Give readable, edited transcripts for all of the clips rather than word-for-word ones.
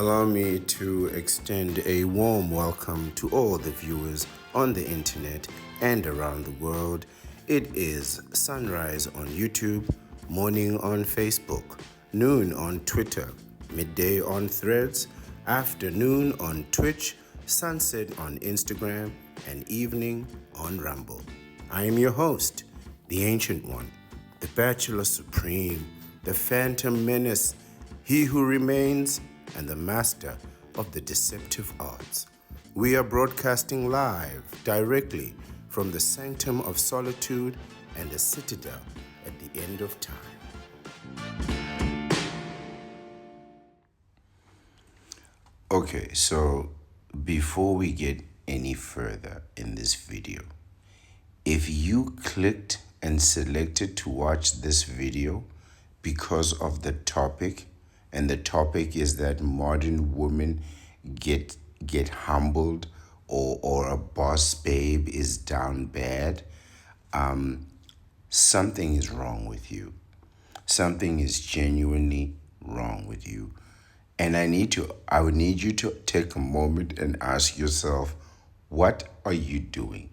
Allow me to extend a warm welcome to all the viewers on the internet and around the world. It is sunrise on YouTube, morning on Facebook, noon on Twitter, midday on Threads, afternoon on Twitch, sunset on Instagram, and evening on Rumble. I am your host, the Ancient One, the Bachelor Supreme, the Phantom Menace, he who remains, and the master of the deceptive arts. We are broadcasting live directly from the sanctum of solitude and the citadel at the end of time. Okay, so before we get any further in this video, if you clicked and selected to watch this video because of the topic, and the topic is that modern women get humbled, or a boss babe is down bad, something is wrong with you. Something is genuinely wrong with you. And I would need you to take a moment and ask yourself, what are you doing?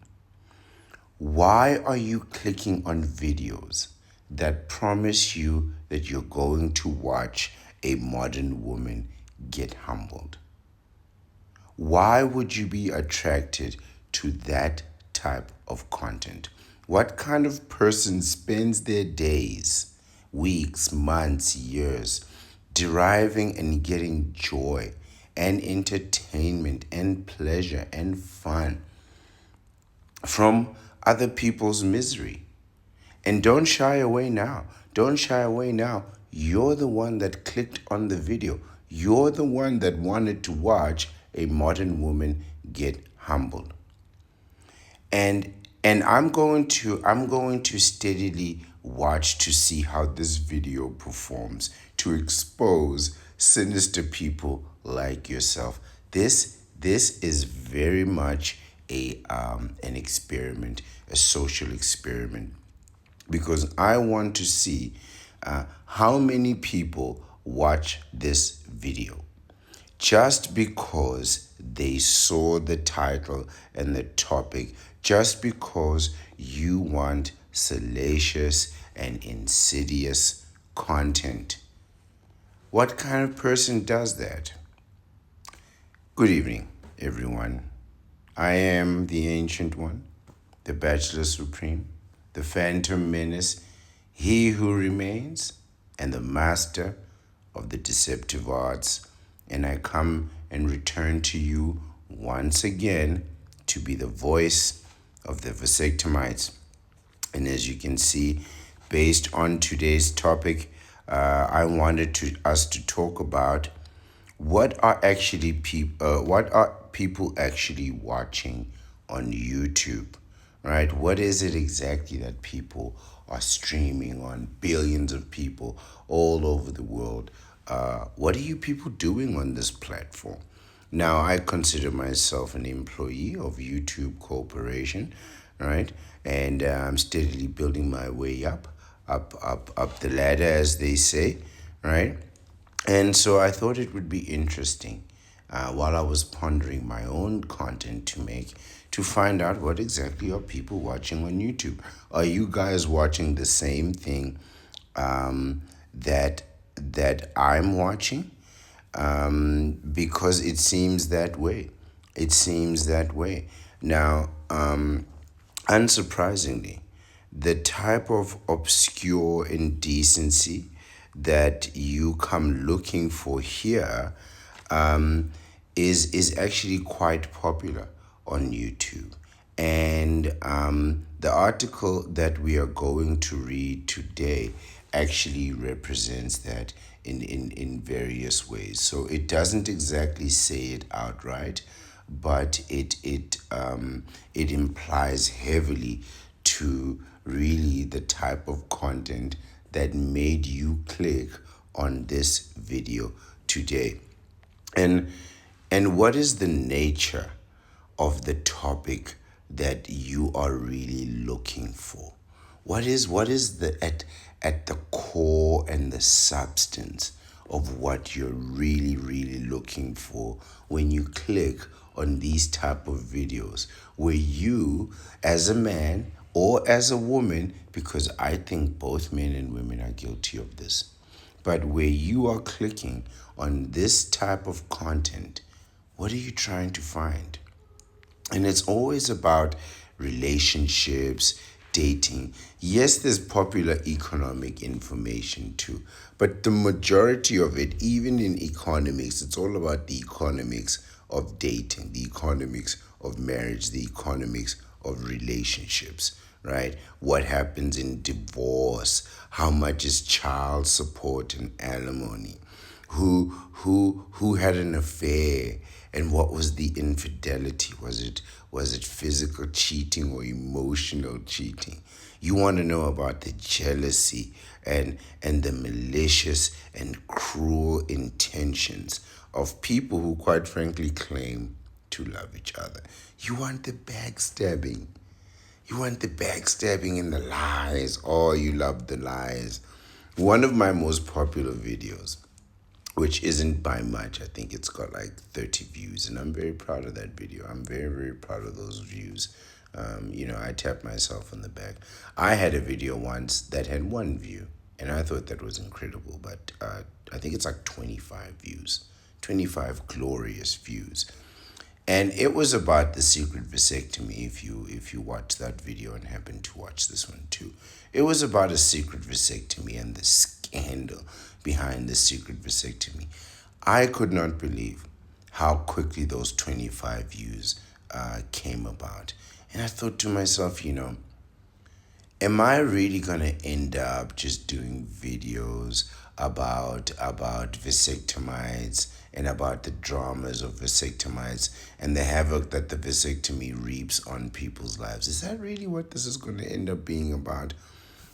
Why are you clicking on videos that promise you that you're going to watch a modern woman get humbled? Why would you be attracted to that type of content? What kind of person spends their days, weeks, months, years deriving and getting joy and entertainment and pleasure and fun from other people's misery? And don't shy away now. Don't shy away now. You're the one that clicked on the video. You're the one that wanted to watch a modern woman get humbled. And I'm going to steadily watch to see how this video performs to expose sinister people like yourself. This is very much an experiment, a social experiment, because I want to see how many people watch this video just because they saw the title and the topic, just because you want salacious and insidious content. What kind of person does that? Good evening, everyone. I am the Ancient One, the Bachelor Supreme, the Phantom Menace, he who remains, and the master of the deceptive arts. And I come and return to you once again to be the voice of the vasectomites. And as you can see, based on today's topic, I wanted us to talk about what are people actually watching on YouTube, right? What is it exactly that people are streaming on? Billions of people all over the world. What are you people doing on this platform? Now, I consider myself an employee of YouTube Corporation, right? And I'm steadily building my way up the ladder, as they say, right? And so I thought it would be interesting while I was pondering my own content to make, to find out what exactly are people watching on YouTube. Are you guys watching the same thing that I'm watching? Because it seems that way. It seems that way. Now, unsurprisingly, the type of obscure indecency that you come looking for here is actually quite popular on YouTube. And the article that we are going to read today actually represents that in various ways. So it doesn't exactly say it outright, but it implies heavily to really the type of content that made you click on this video today. And what is the nature of the topic that you are really looking for? What is the at the core and the substance of what you're really, really looking for when you click on these type of videos where you, as a man or as a woman, because I think both men and women are guilty of this, but where you are clicking on this type of content, what are you trying to find? And it's always about relationships, dating. Yes, there's popular economic information too, but the majority of it, even in economics, it's all about the economics of dating, the economics of marriage, the economics of relationships, right? What happens in divorce? How much is child support and alimony? Who had an affair, and what was the infidelity? Was it physical cheating or emotional cheating? You want to know about the jealousy and the malicious and cruel intentions of people who quite frankly claim to love each other. You want the backstabbing. You want the backstabbing and the lies. Oh, you love the lies. One of my most popular videos, which isn't by much. I think it's got like 30 views, and I'm very proud of that video. I'm very, very proud of those views. I tap myself on the back. I had a video once that had 1 view, and I thought that was incredible, but I think it's like 25 views, 25 glorious views. And it was about the secret vasectomy. If you watch that video and happen to watch this one too, it was about a secret vasectomy and the scandal behind the secret vasectomy. I could not believe how quickly those 25 views came about, and I thought to myself, am I really gonna end up just doing videos about vasectomites and about the dramas of vasectomites and the havoc that the vasectomy reaps on people's lives? Is that really what this is gonna end up being about?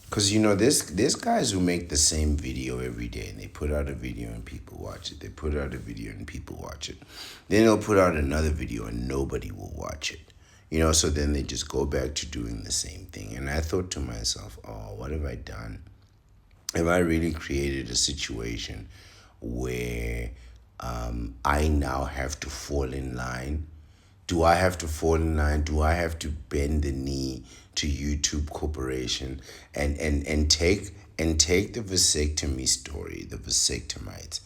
Because there's guys who make the same video every day, and they put out a video and people watch it. They put out a video and people watch it. Then they'll put out another video and nobody will watch it. So then they just go back to doing the same thing. And I thought to myself, oh, what have I done? Have I really created a situation where I now have to fall in line? Do I have to fall in line? Do I have to bend the knee to YouTube Corporation and take the vasectomy story, the vasectomites,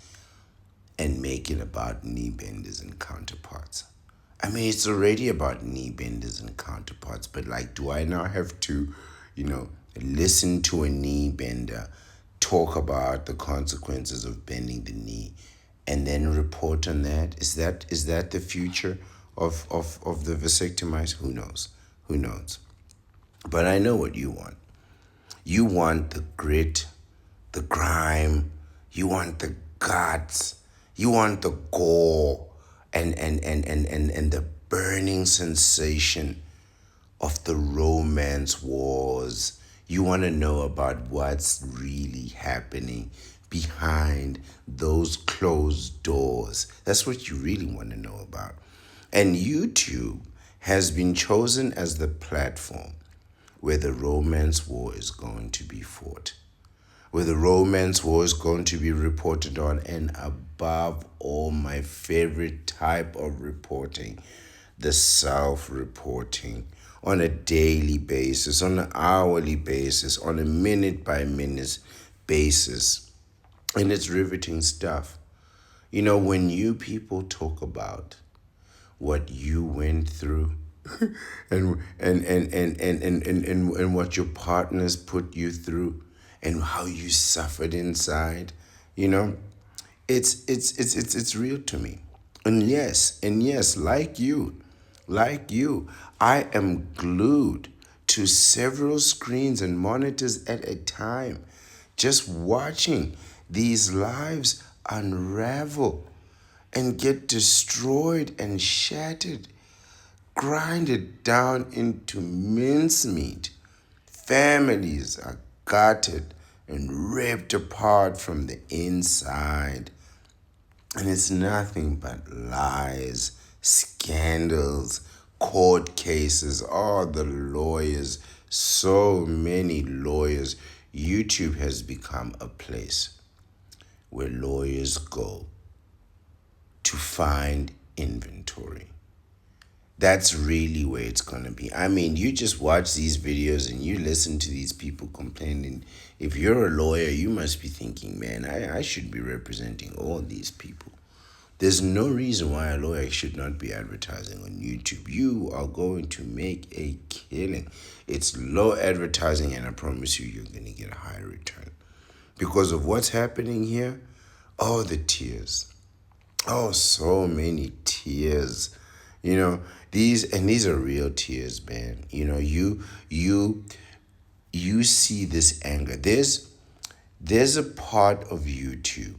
and make it about knee benders and counterparts? I mean, it's already about knee benders and counterparts, but like, do I now have to, listen to a knee bender talk about the consequences of bending the knee and then report on that? Is that the future of the vasectomites? Who knows? Who knows? But I know what you want. You want the grit, the grime, you want the guts, you want the gore and the burning sensation of the romance wars. You want to know about what's really happening behind those closed doors. That's what you really want to know about. And YouTube has been chosen as the platform where the romance war is going to be fought, where the romance war is going to be reported on, and above all, my favorite type of reporting, the self-reporting on a daily basis, on an hourly basis, on a minute by minute basis. And it's riveting stuff. When you people talk about what you went through and what your partners put you through and how you suffered inside, you know, it's real to me. And yes, like you, I am glued to several screens and monitors at a time, just watching these lives unravel and get destroyed and shattered, grinded down into mincemeat. Families are gutted and ripped apart from the inside. And it's nothing but lies, scandals, court cases, all the lawyers, so many lawyers. YouTube has become a place where lawyers go to find inventory. That's really where it's gonna be. I mean, you just watch these videos and you listen to these people complaining. If you're a lawyer, you must be thinking, man, I should be representing all these people. There's no reason why a lawyer should not be advertising on YouTube. You are going to make a killing. It's low advertising, and I promise you, you're going to get a higher return. Because of what's happening here, oh, the tears. Oh, so many tears. These are real tears, man. You see this anger. There's a part of YouTube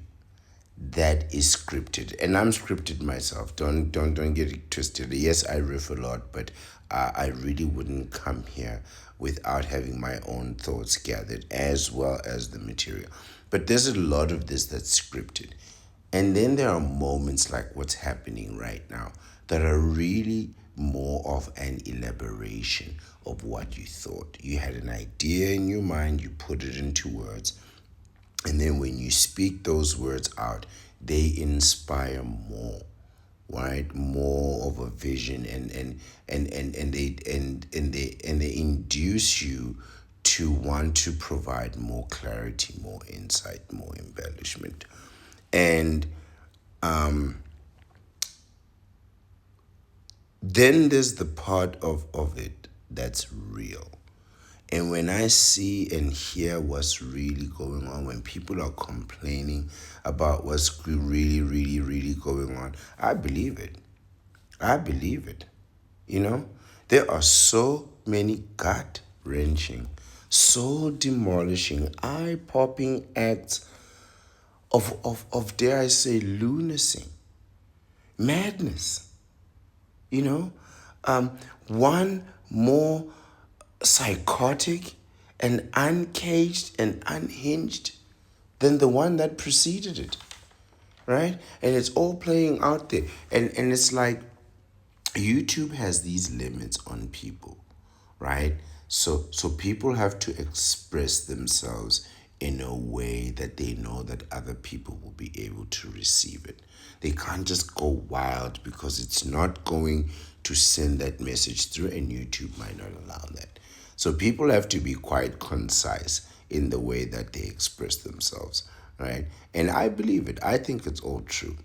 that is scripted, and I'm scripted myself. Don't get it twisted. Yes, I riff a lot, but I really wouldn't come here without having my own thoughts gathered as well as the material. But there's a lot of this that's scripted, and then there are moments like what's happening right now that are really more of an elaboration of what you thought. You had an idea in your mind, you put it into words, and then when you speak those words out, they inspire more, right? More of a vision, and they induce you to want to provide more clarity, more insight, more embellishment. And then there's the part of it that's real. And when I see and hear what's really going on, when people are complaining about what's really, really, really going on, I believe it. I believe it. You know, there are so many gut wrenching, soul demolishing, eye popping acts of, dare I say, lunacy, madness. You know, one more psychotic and uncaged and unhinged than the one that preceded it, right? And it's all playing out there. And it's like YouTube has these limits on people, right? So people have to express themselves in a way that they know that other people will be able to receive it. They can't just go wild because it's not going to send that message through, and YouTube might not allow that. So people have to be quite concise in the way that they express themselves, right? And I believe it. I think it's all true,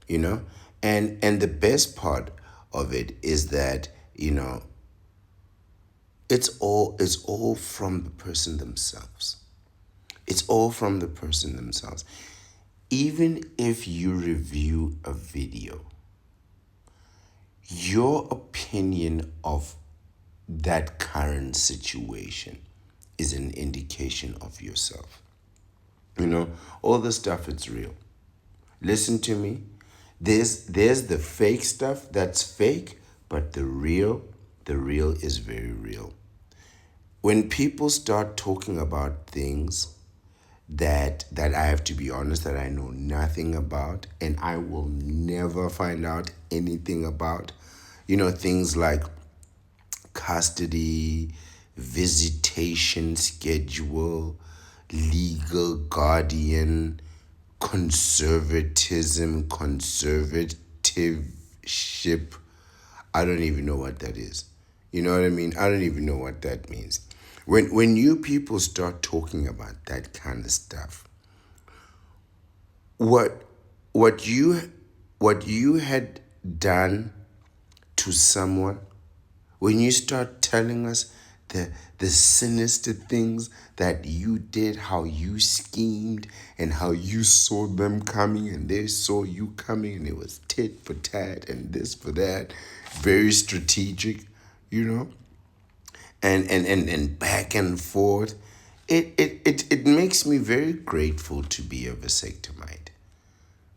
you know? And the best part of it is that, it's all from the person themselves. It's all from the person themselves. Even if you review a video, your opinion of that current situation is an indication of yourself. All the stuff, it's real. Listen to me. There's the fake stuff that's fake, but the real is very real. When people start talking about things that I have to be honest that I know nothing about and I will never find out anything about, things like custody, visitation schedule, legal guardian, conservativeship. I don't even know what that is. You know what I mean? I don't even know what that means. When you people start talking about that kind of stuff, what what you what you had done to someone, when you start telling us the sinister things that you did, how you schemed and how you saw them coming and they saw you coming, and it was tit for tat and this for that, very strategic, you know, and back and forth. It makes me very grateful to be a vasectomite,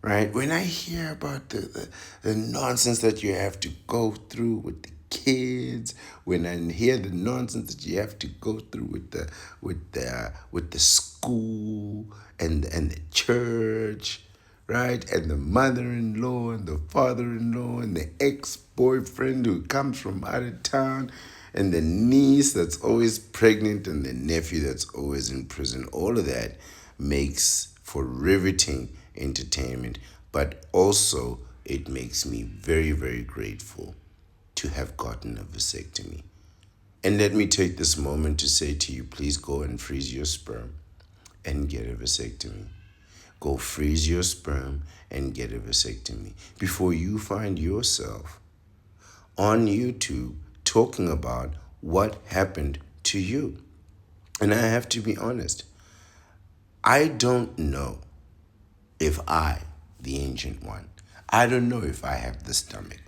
right? When I hear about the nonsense that you have to go through with the kids, when I hear the nonsense that you have to go through with the school and the church, right? And the mother-in-law and the father-in-law and the ex-boyfriend who comes from out of town, and the niece that's always pregnant and the nephew that's always in prison, all of that makes for riveting entertainment, but also it makes me very, very grateful to have gotten a vasectomy. And let me take this moment to say to you, please go and freeze your sperm and get a vasectomy. Go freeze your sperm and get a vasectomy before you find yourself on YouTube talking about what happened to you. And I have to be honest, I don't know if I, the ancient one, I don't know if I have the stomach.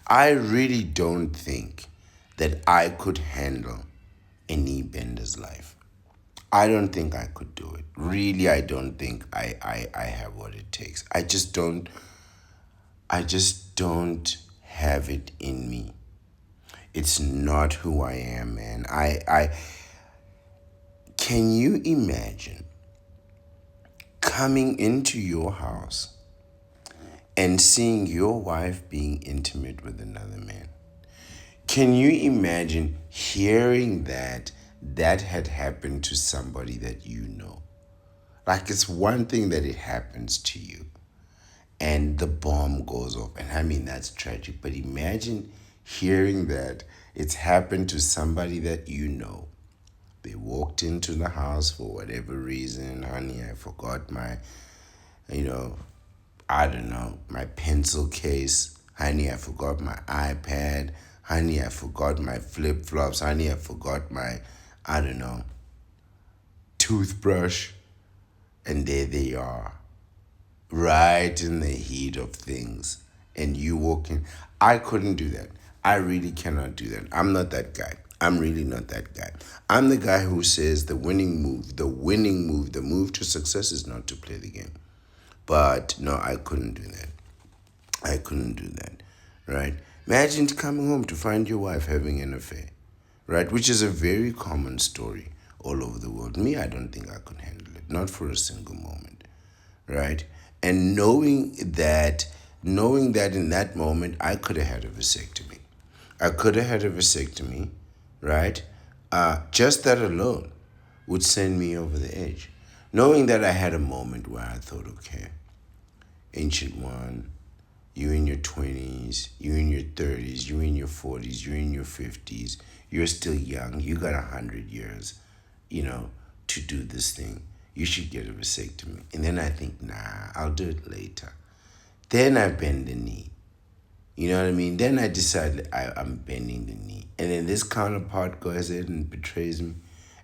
I really don't think that I could handle a knee bender's life. I don't think I could do it. Really, I don't think I have what it takes. I just don't have it in me. It's not who I am, man. I can you imagine coming into your house and seeing your wife being intimate with another man? Can you imagine hearing that that had happened to somebody that you know? Like, it's one thing that it happens to you and the bomb goes off. And I mean, that's tragic. But imagine hearing that it's happened to somebody that you know. They walked into the house for whatever reason. Honey, I forgot my, you know, I don't know, my pencil case. Honey, I forgot my iPad. Honey, I forgot my flip flops. Honey, I forgot my, I don't know, toothbrush. And there they are, right in the heat of things. And you walking. I couldn't do that. I really cannot do that. I'm not that guy. I'm really not that guy. I'm the guy who says the move to success is not to play the game. But no, I couldn't do that. I couldn't do that, right? Imagine coming home to find your wife having an affair, right? Which is a very common story all over the world. Me, I don't think I could handle it, not for a single moment, right? And knowing that in that moment, I could have had a vasectomy. I could have had a vasectomy, right? Just that alone would send me over the edge. Knowing that I had a moment where I thought, okay, ancient one, you in your 20s, you in your 30s, you in your 40s, you in your 50s, you're still young, you got 100 years, to do this thing. You should get a vasectomy. And then I think, nah, I'll do it later. Then I bend the knee. You know what I mean? Then I decide I'm bending the knee. And then this counterpart goes ahead and betrays me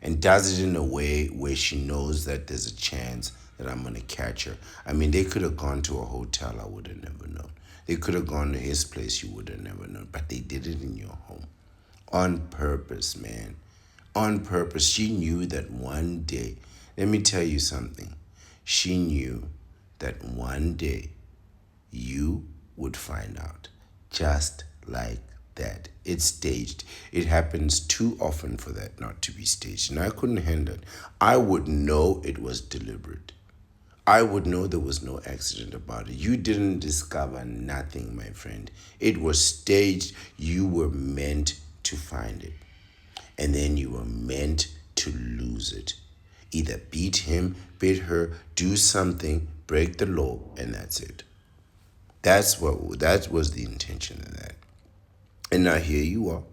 and does it in a way where she knows that there's a chance that I'm going to catch her. I mean, they could have gone to a hotel, I would have never known. They could have gone to his place, you would have never known. But they did it in your home. On purpose, man. On purpose. She knew that one day, let me tell you something. She knew that one day you would find out. Just like that. It's staged. It happens too often for that not to be staged. And I couldn't handle it. I would know it was deliberate. I would know there was no accident about it. You didn't discover nothing, my friend. It was staged. You were meant to find it. And then you were meant to lose it. Either beat him, beat her, do something, break the law, and that's it. That was the intention of that. And now here you are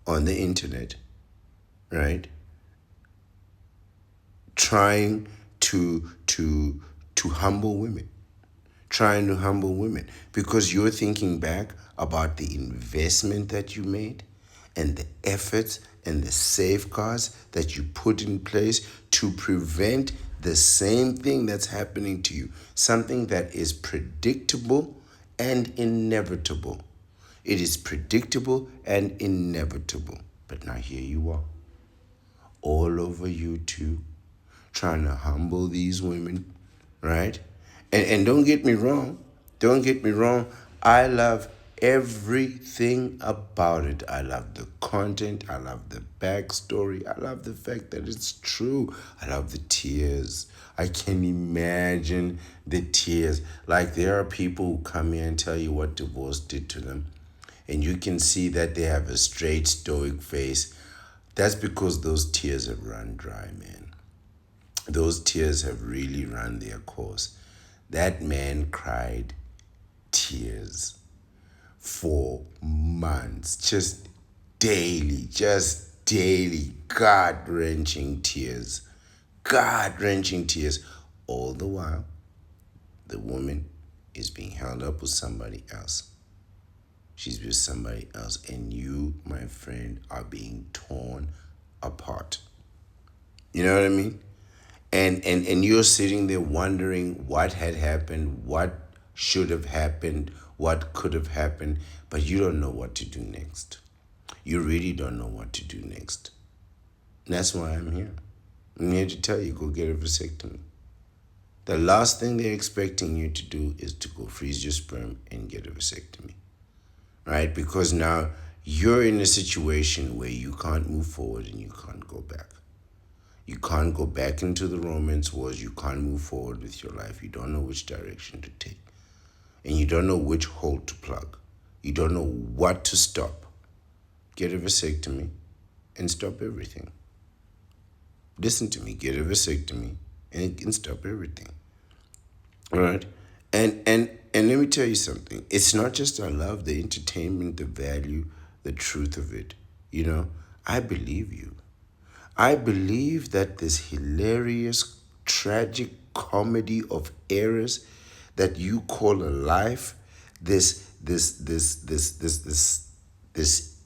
on the internet, right? Trying to humble women. Trying to humble women. Because you're thinking back about the investment that you made and the efforts and the safeguards that you put in place to prevent the same thing that's happening to you. Something that is predictable and inevitable. It is predictable and inevitable. But now here you are, all over YouTube, trying to humble these women, right? And don't get me wrong. Don't get me wrong. I love everything about it. I love the content. I love the backstory. I love the fact that it's true. I love the tears. I can imagine the tears. Like, there are people who come here and tell you what divorce did to them. And you can see that they have a straight, stoic face. That's because those tears have run dry, man. those tears have really run their course. That man cried tears for months, just daily, God wrenching tears. All the while, the woman is being held up with somebody else. She's with somebody else, and you, my friend, are being torn apart. You know what I mean? And you're sitting there wondering what had happened, what should have happened, what could have happened, but you don't know what to do next. You really don't know what to do next. And that's why I'm here. I'm here to tell you, go get a vasectomy. The last thing they're expecting you to do is to go freeze your sperm and get a vasectomy, right? Because now you're in a situation where you can't move forward and you can't go back. You can't go back into the romance wars. You can't move forward with your life. You don't know which direction to take. And you don't know which hole to plug. You don't know what to stop. Get a vasectomy and stop everything. Listen to me. Get a vasectomy and it can stop everything. All right? And let me tell you something. It's not just I love the entertainment, the value, the truth of it. You know, I believe you. I believe that this hilarious, tragic comedy of errors that you call a life, this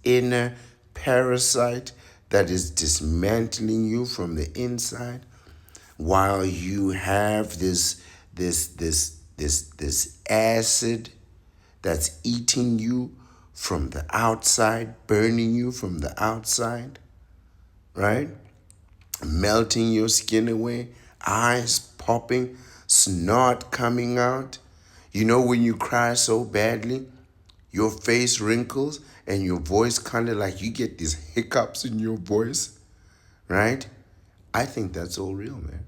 inner parasite that is dismantling you from the inside, while you have this acid that's eating you from the outside, burning you from the outside, right? Melting your skin away, eyes popping, snot coming out. You know, when you cry so badly, your face wrinkles and your voice kind of like you get these hiccups in your voice, right? I think that's all real, man.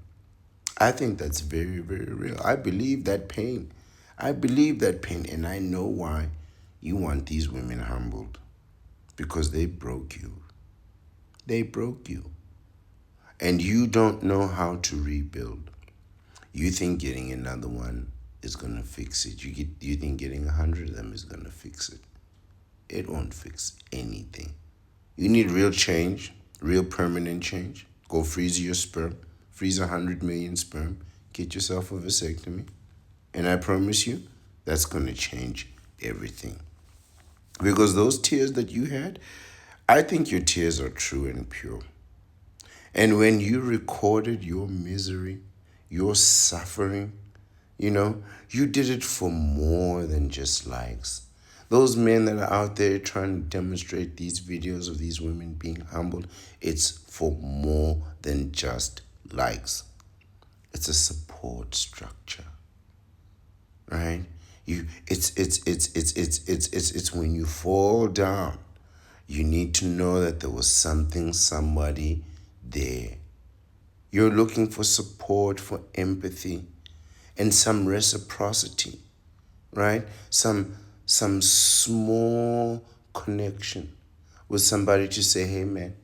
I think that's very, very real. I believe that pain. I believe that pain, and I know why you want these women humbled. Because they broke you. They broke you. And you don't know how to rebuild. You think getting another one is gonna fix it. You think getting 100 of them is gonna fix it. It won't fix anything. You need real change, real permanent change. Go freeze your sperm, freeze 100 million sperm, get yourself a vasectomy, and I promise you, that's gonna change everything. Because those tears that you had, I think your tears are true and pure. And when you recorded your misery, your suffering, you know, you did it for more than just likes. Those men that are out there trying to demonstrate these videos of these women being humbled, it's for more than just likes. It's a support structure, right? It's when you fall down, you need to know that there was something, somebody there. You're looking for support, for empathy, and some reciprocity, right? Some small connection with somebody to say, hey man,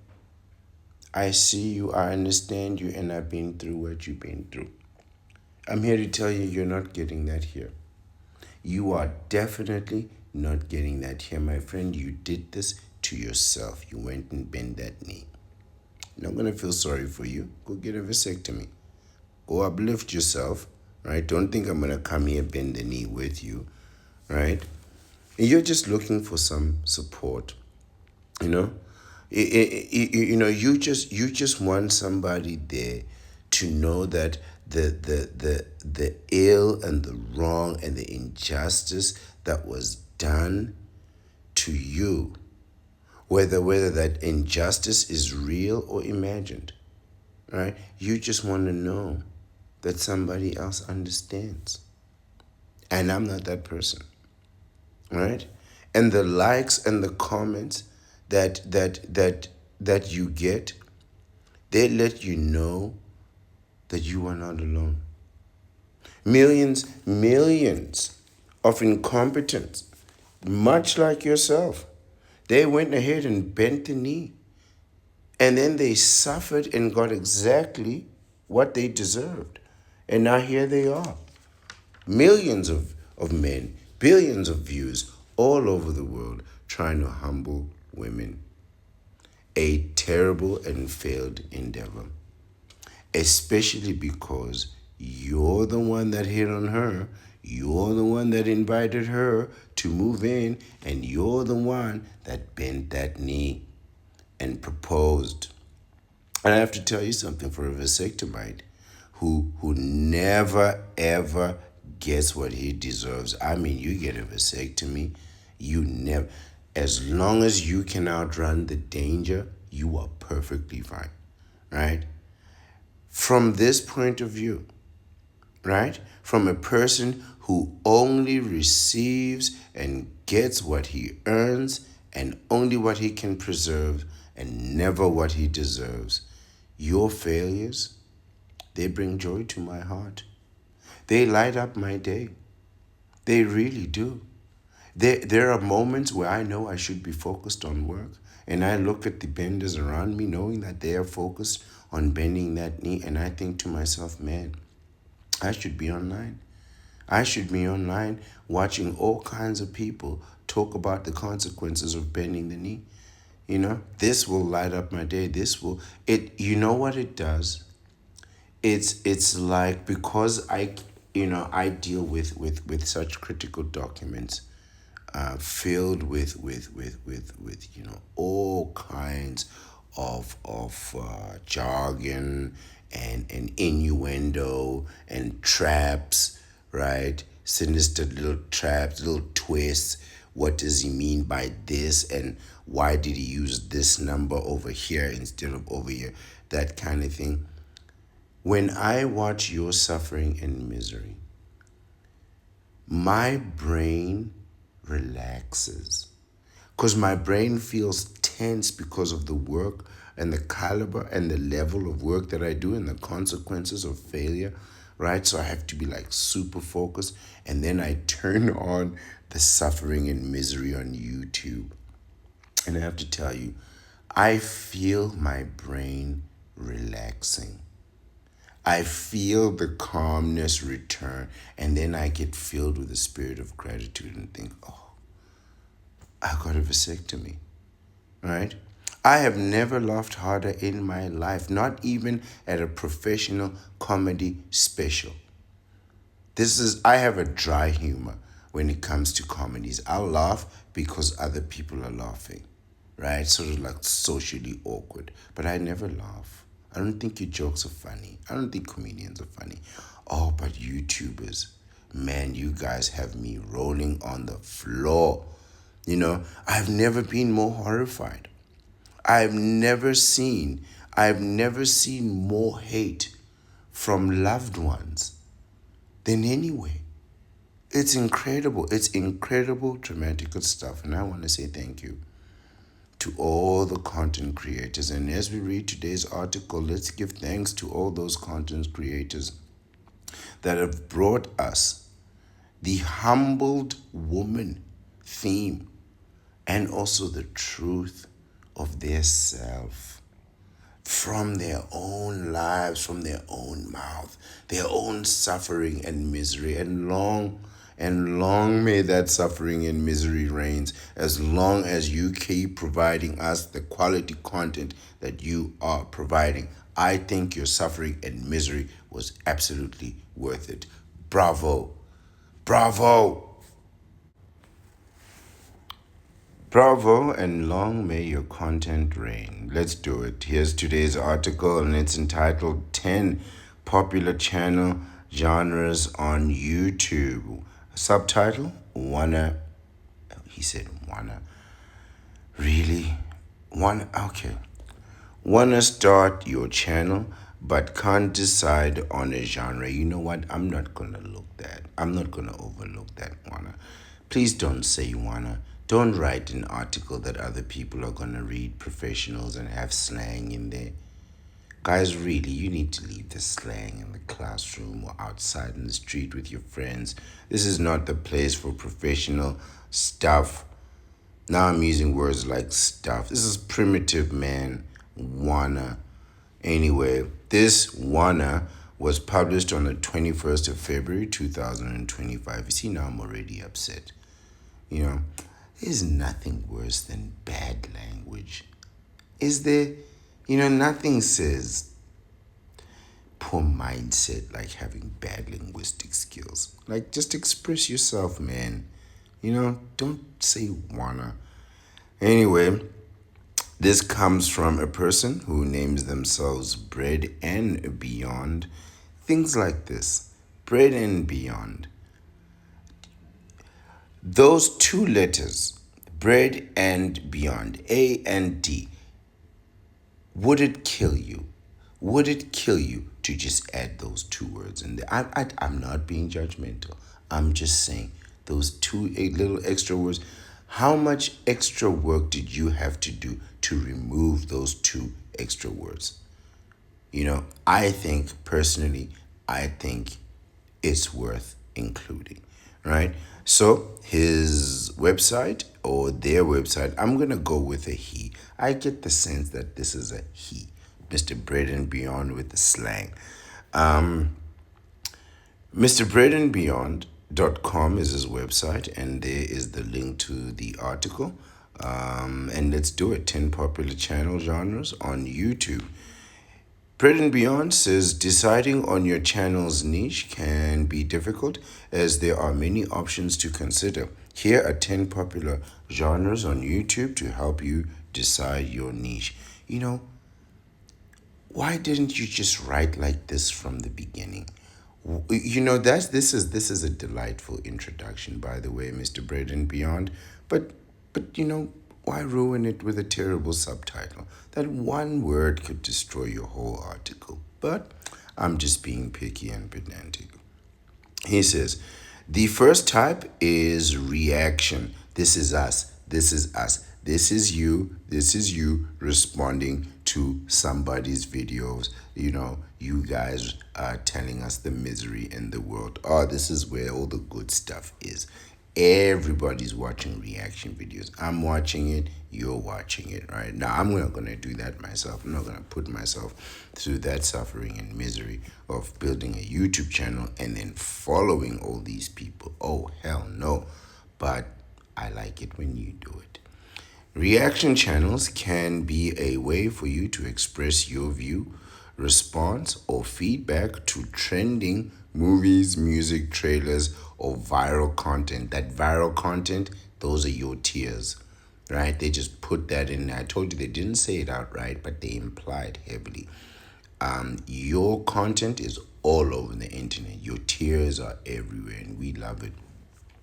I see you, I understand you, and I've been through what you've been through. I'm here to tell you, you're not getting that here. You are definitely not getting that here, my friend. You did this to yourself. You went and bent that knee. Not gonna feel sorry for you. Go get a vasectomy. Go uplift yourself, right? Don't think I'm gonna come here bend the knee with you, right? And you're just looking for some support, you know. You just want somebody there to know that the ill and the wrong and the injustice that was done to you, whether that injustice is real or imagined, right? You just want to know that somebody else understands. And I'm not that person, right? And the likes and the comments that you get, they let you know that you are not alone. Millions of incompetents, much like yourself, they went ahead and bent the knee. And then they suffered and got exactly what they deserved. And now here they are. Millions of men, billions of views all over the world trying to humble women. A terrible and failed endeavor, especially because you're the one that hit on her, you're the one that invited her to move in, and you're the one that bent that knee and proposed. And I have to tell you something, for a vasectomite who never ever gets what he deserves. I mean, you get a vasectomy, you never, as long as you can outrun the danger, you are perfectly fine, right? From this point of view, right? From a person who only receives and gets what he earns and only what he can preserve and never what he deserves. Your failures, they bring joy to my heart. They light up my day. They really do. There are moments where I know I should be focused on work, and I look at the benders around me knowing that they are focused on bending that knee, and I think to myself, man, I should be online. I should be online watching all kinds of people talk about the consequences of bending the knee. This will light up my day. This will it you know what it does? It's like, because I deal with such critical documents, filled with all kinds of jargon and innuendo and traps, right? Sinister little traps, little twists. What does he mean by this, and why did he use this number over here instead of over here? That kind of thing. When I watch your suffering and misery, my brain relaxes, because my brain feels tense because of the work and the caliber and the level of work that I do and the consequences of failure, right? So I have to be like super focused, and then I turn on the suffering and misery on YouTube. And I have to tell you, I feel my brain relaxing. I feel the calmness return, and then I get filled with the spirit of gratitude and think, oh, I got a vasectomy, right? I have never laughed harder in my life, not even at a professional comedy special. I have a dry humor when it comes to comedies. I'll laugh because other people are laughing, right? Sort of like socially awkward. But I never laugh. I don't think your jokes are funny. I don't think comedians are funny. Oh, but YouTubers, man, you guys have me rolling on the floor. I've never been more horrified. I've never seen, I've never seen more hate from loved ones than anyway. It's incredible. It's incredible, dramatic stuff. And I want to say thank you to all the content creators. And as we read today's article, let's give thanks to all those content creators that have brought us the humbled woman theme and also the truth of their self from their own lives, from their own mouth, their own suffering and misery. And long may that suffering and misery reigns, as long as you keep providing us the quality content that you are providing. I think your suffering and misery was absolutely worth it. Bravo. Bravo. Bravo, and long may your content reign. Let's do it. Here's today's article, and it's entitled 10 Popular Channel Genres on YouTube. Subtitle, he said wanna. Really? Okay. Wanna start your channel, but can't decide on a genre. You know what? I'm not gonna overlook that, wanna. Please don't say wanna. Don't write an article that other people are gonna read, professionals, and have slang in there. Guys, really, you need to leave the slang in the classroom or outside in the street with your friends. This is not the place for professional stuff. Now I'm using words like stuff. This is primitive, man. Wanna. Anyway, this Wana was published on the 21st of February 2025. You see, now I'm already upset. You know, there's nothing worse than bad language. Is there? Nothing says poor mindset like having bad linguistic skills. Like, just express yourself, man. Don't say wanna. Anyway, this comes from a person who names themselves Bread and Beyond. Things like this: Bread and Beyond. Those two letters, Bread and Beyond, A and D, would it kill you? Would it kill you to just add those two words in there? I'm not being judgmental. I'm just saying those two little extra words. How much extra work did you have to do to remove those two extra words? I think personally, I think it's worth including, right? So his website or their website, I'm gonna go with a he. I get the sense that this is a he, Mr. Braden Beyond with the slang. MrBradenBeyond.com is his website, and there is the link to the article. And let's do it. 10 popular channel genres on YouTube. Bread and Beyond says deciding on your channel's niche can be difficult as there are many options to consider. Here are 10 popular genres on YouTube to help you decide your niche. Why didn't you just write like this from the beginning? This is a delightful introduction, by the way, Mr. Bread and Beyond. But why ruin it with a terrible subtitle? That one word could destroy your whole article. But I'm just being picky and pedantic. He says, the first type is reaction. This is us. This is us. This is you. This is you responding to somebody's videos. You guys are telling us the misery in the world. Oh, this is where all the good stuff is. Everybody's watching reaction videos. I'm watching it. You're watching it, right? Now, I'm not going to do that myself. I'm not going to put myself through that suffering and misery of building a YouTube channel and then following all these people. Oh, hell no. But I like it when you do it. Reaction channels can be a way for you to express your view, response, or feedback to trending movies, music, trailers, or viral content. That viral content, those are your tears, right? They just put that in. I told you they didn't say it outright, but they implied heavily. Your content is all over the internet. Your tears are everywhere, and we love it.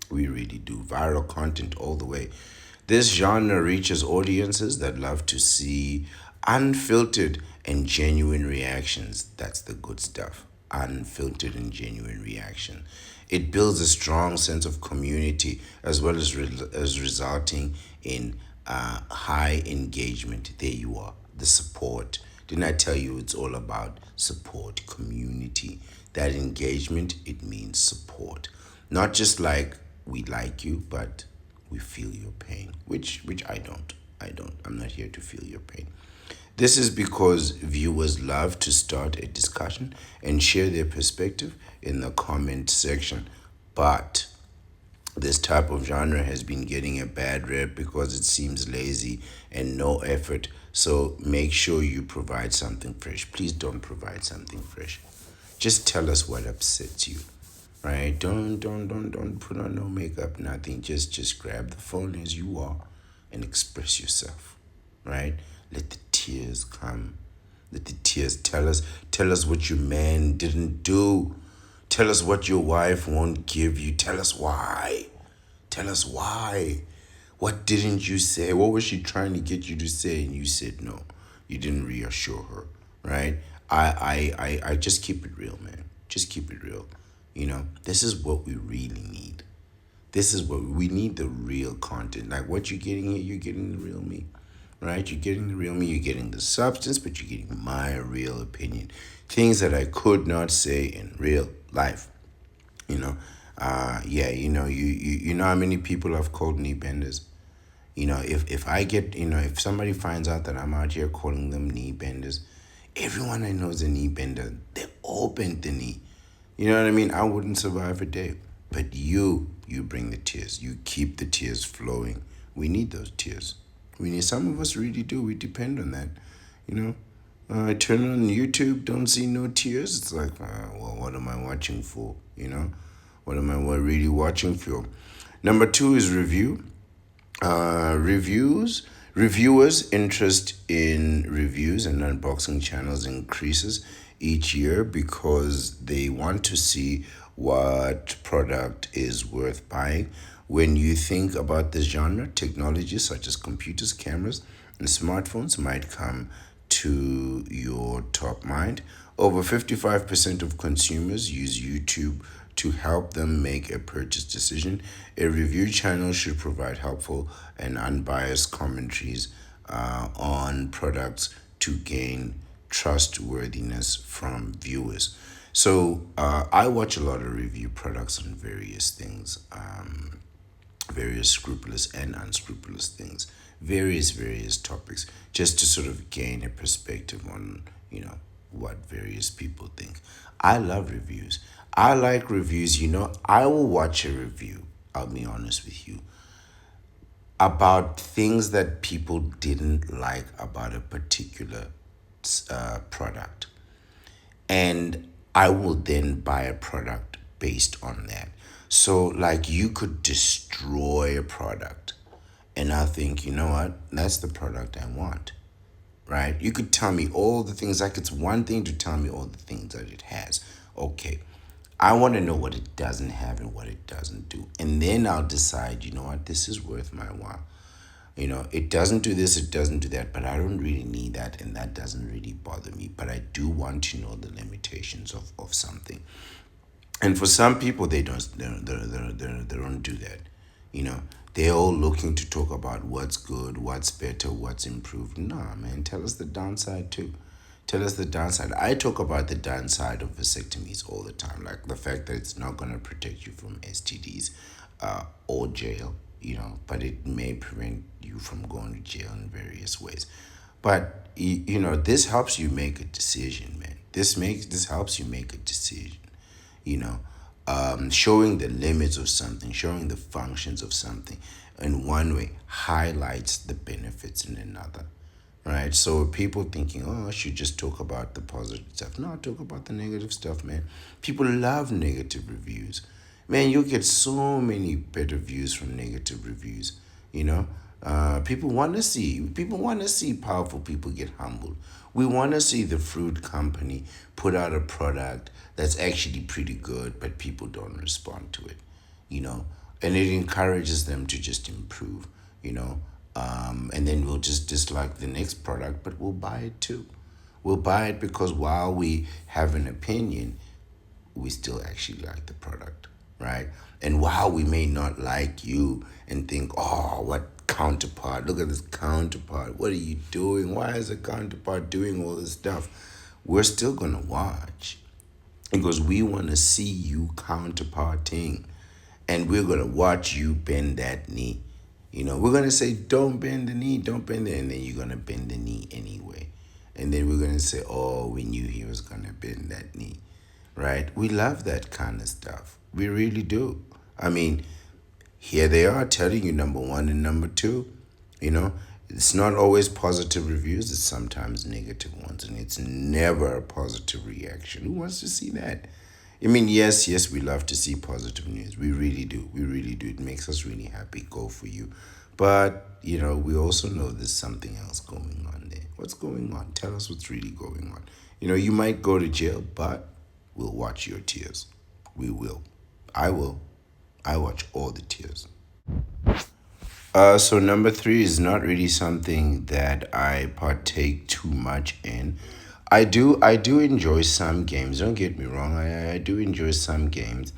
We really do. Viral content all the way. This genre reaches audiences that love to see unfiltered and genuine reactions. That's the good stuff. Unfiltered and genuine reaction. It builds a strong sense of community as well as resulting in high engagement. There you are. The support. Didn't I tell you it's all about support, community? That engagement, it means support. Not just like we like you, but we feel your pain, which I don't. I'm not here to feel your pain. This is because viewers love to start a discussion and share their perspective in the comment section. But this type of genre has been getting a bad rep because it seems lazy and no effort. So make sure you provide something fresh. Please don't provide something fresh. Just tell us what upsets you. Right? Don't put on no makeup, nothing. Just grab the phone as you are and express yourself. Right? Let the tears come. Let the tears tell us what your man didn't do. Tell us what your wife won't give you. Tell us why. Tell us why. What didn't you say? What was she trying to get you to say? And you said no. You didn't reassure her. Right? I just keep it real, man. Just keep it real. This is what we really need. This is what we need, the real content. Like what you're getting here, you're getting the real me. Right? You're getting the real me, you're getting the substance, but you're getting my real opinion. Things that I could not say in real life. You know how many people I've called knee benders? If I get, if somebody finds out that I'm out here calling them knee benders, Everyone I know is a knee bender. They all bent the knee. You know what I mean? I wouldn't survive a day. But you bring the tears. You keep the tears flowing. We need those tears. We need, some of us really do. We depend on that. You know, I turn on YouTube, don't see no tears. It's like, well, what am I watching for? You know, what am I really watching for? Number two is review. Reviewers' interest in reviews and unboxing channels increases each year because they want to see what product is worth buying. When you think about this genre, technologies such as computers, cameras, and smartphones might come to your top mind. Over 55% of consumers use YouTube to help them make a purchase decision. A review channel should provide helpful and unbiased commentaries on products to gain trustworthiness from viewers. So I watch a lot of review products on various things, various scrupulous and unscrupulous things, various topics, just to sort of gain a perspective on, what various people think. I love reviews. I like reviews. I will watch a review, I'll be honest with you, about things that people didn't like about a particular product. And I will then buy a product based on that. So, like, you could destroy a product, and I think, you know what, that's the product I want, right? You could tell me all the things, like, it's one thing to tell me all the things that it has. Okay, I want to know what it doesn't have and what it doesn't do. And then I'll decide, you know what, this is worth my while. It doesn't do this, it doesn't do that, but I don't really need that, and that doesn't really bother me. But I do want to know the limitations of something. And for some people, they don't do that. You know, they're all looking to talk about what's good, what's better, what's improved. Nah, man, tell us the downside too. Tell us the downside. I talk about the downside of vasectomies all the time, like the fact that it's not going to protect you from STDs or jail, but it may prevent you from going to jail in various ways. But this helps you make a decision, man. This helps you make a decision. You know, showing the limits of something, showing the functions of something, in one way highlights the benefits in another. Right? So people thinking, oh, I should just talk about the positive stuff. No, talk about the negative stuff, man. People love negative reviews. Man, you get so many better views from negative reviews. You know, people want to see powerful people get humbled. We want to see the fruit company put out a product that's actually pretty good, but people don't respond to it. You know, and it encourages them to just improve. You know, and then we'll just dislike the next product, but we'll buy it too. We'll buy it because while we have an opinion, we still actually like the product, right? And while we may not like you and think, oh, what counterpart? Look at this counterpart. What are you doing? Why is a counterpart doing all this stuff? We're still going to watch because we want to see you counterparting, and we're going to watch you bend that knee. We're going to say, don't bend the knee, don't bend it. And then you're going to bend the knee anyway. And then we're going to say, oh, we knew he was going to bend that knee, right? We love that kind of stuff. We really do. I mean, here they are telling you number one and number two. You know, it's not always positive reviews, it's sometimes negative ones, and it's never a positive reaction. Who wants to see that? I mean, yes, we love to see positive news. We really do. We really do. It makes us really happy. Go for you. But, we also know there's something else going on there. What's going on? Tell us what's really going on. You might go to jail, but we'll watch your tears. We will. I will. I watch all the tears. So number three is not really something that I partake too much in. I do enjoy some games. Don't get me wrong. I do enjoy some games.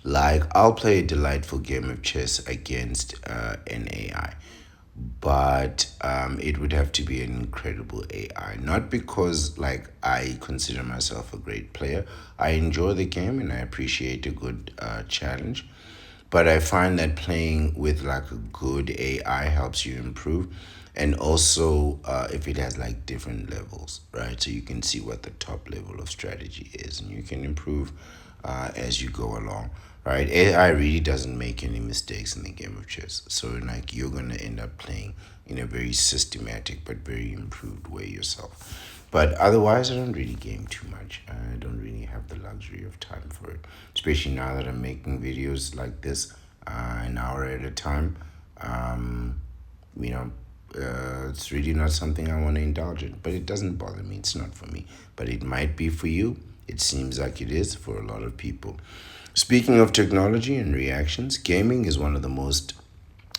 Like I'll play a delightful game of chess against an AI, but it would have to be an incredible AI. Not because like I consider myself a great player. I enjoy the game and I appreciate a good challenge, but I find that playing with like a good AI helps you improve. and also if it has like different levels, right? So you can see what the top level of strategy is, and you can improve as you go along, right? AI really doesn't make any mistakes in the game of chess, so like you're gonna end up playing in a very systematic but very improved way yourself. But otherwise, I don't really game too much. I don't really have the luxury of time for it, especially now that I'm making videos like this, an hour at a time. Um, you know, it's really not something I want to indulge in, but it doesn't bother me. It's not for me, but it might be for you. It seems like it is for a lot of people. Speaking of technology and reactions, gaming is one of the most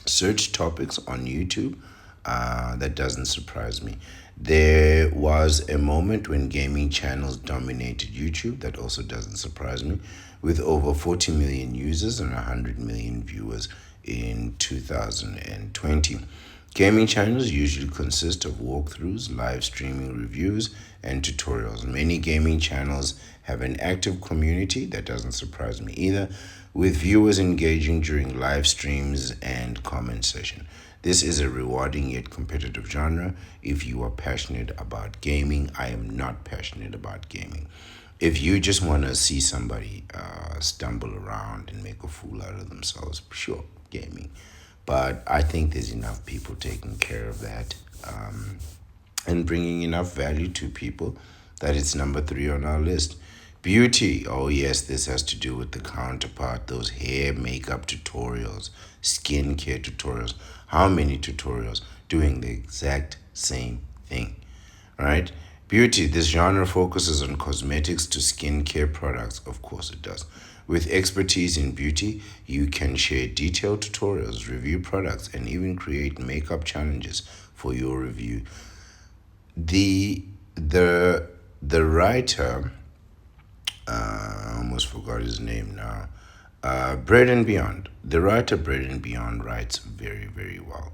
search topics on YouTube. That doesn't surprise me. There was a moment when gaming channels dominated YouTube. That also doesn't surprise me. With over 40 million users and 100 million viewers in 2020. Gaming channels usually consist of walkthroughs, live streaming reviews, and tutorials. Many gaming channels have an active community, that doesn't surprise me either, with viewers engaging during live streams and comment session. This is a rewarding yet competitive genre if you are passionate about gaming. I am not passionate about gaming. If you just want to see somebody stumble around and make a fool out of themselves, sure, gaming. But I think there's enough people taking care of that and bringing enough value to people that it's number three on our list. Beauty. Oh, yes, this has to do with the counterpart, those hair makeup tutorials, skincare tutorials. How many tutorials doing the exact same thing? Right? Beauty, this genre focuses on cosmetics to skincare products. Of course, it does. With expertise in beauty, you can share detailed tutorials, review products, and even create makeup challenges for your review. The the the writer, I almost forgot his name now. Bread and Beyond. The writer Bread and Beyond writes very, very well,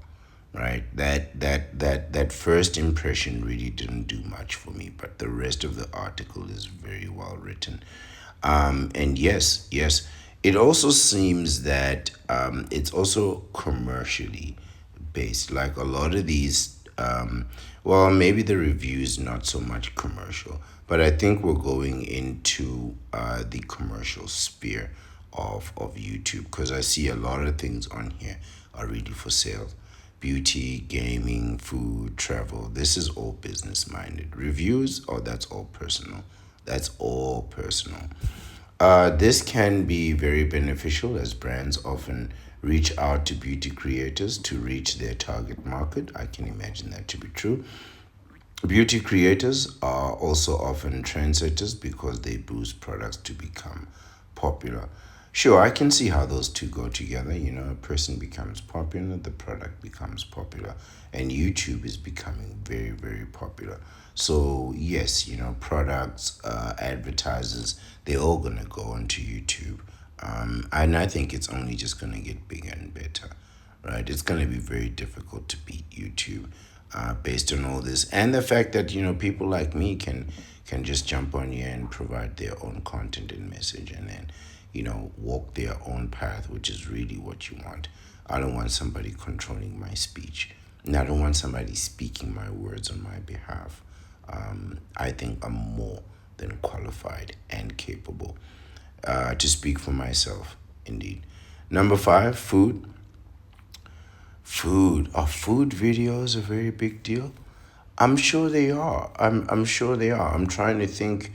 right? That first impression really didn't do much for me, but the rest of the article is very well written. And yes, it also seems that it's also commercially based. Like a lot of these, well, maybe the reviews not so much commercial, but I think we're going into the commercial sphere of YouTube because I see a lot of things on here are really for sale. Beauty, gaming, food, travel. This is all business minded. Reviews, oh, that's all personal. That's all personal. This can be very beneficial as brands often reach out to beauty creators to reach their target market. I can imagine that to be true. Beauty creators are also often trendsetters because they boost products to become popular. Sure, I can see how those two go together. You know, a person becomes popular, the product becomes popular, and YouTube is becoming very, very popular. So, yes, you know, products, advertisers, they're all going to go onto YouTube. And I think it's only just going to get bigger and better, right? It's going to be very difficult to beat YouTube based on all this. And the fact that, you know, people like me can just jump on here and provide their own content and message and then, you know, walk their own path, which is really what you want. I don't want somebody controlling my speech. And I don't want somebody speaking my words on my behalf. I think I'm more than qualified and capable to speak for myself, indeed. Number five, food. Food. Are food videos a very big deal? I'm sure they are. I'm sure they are. I'm trying to think,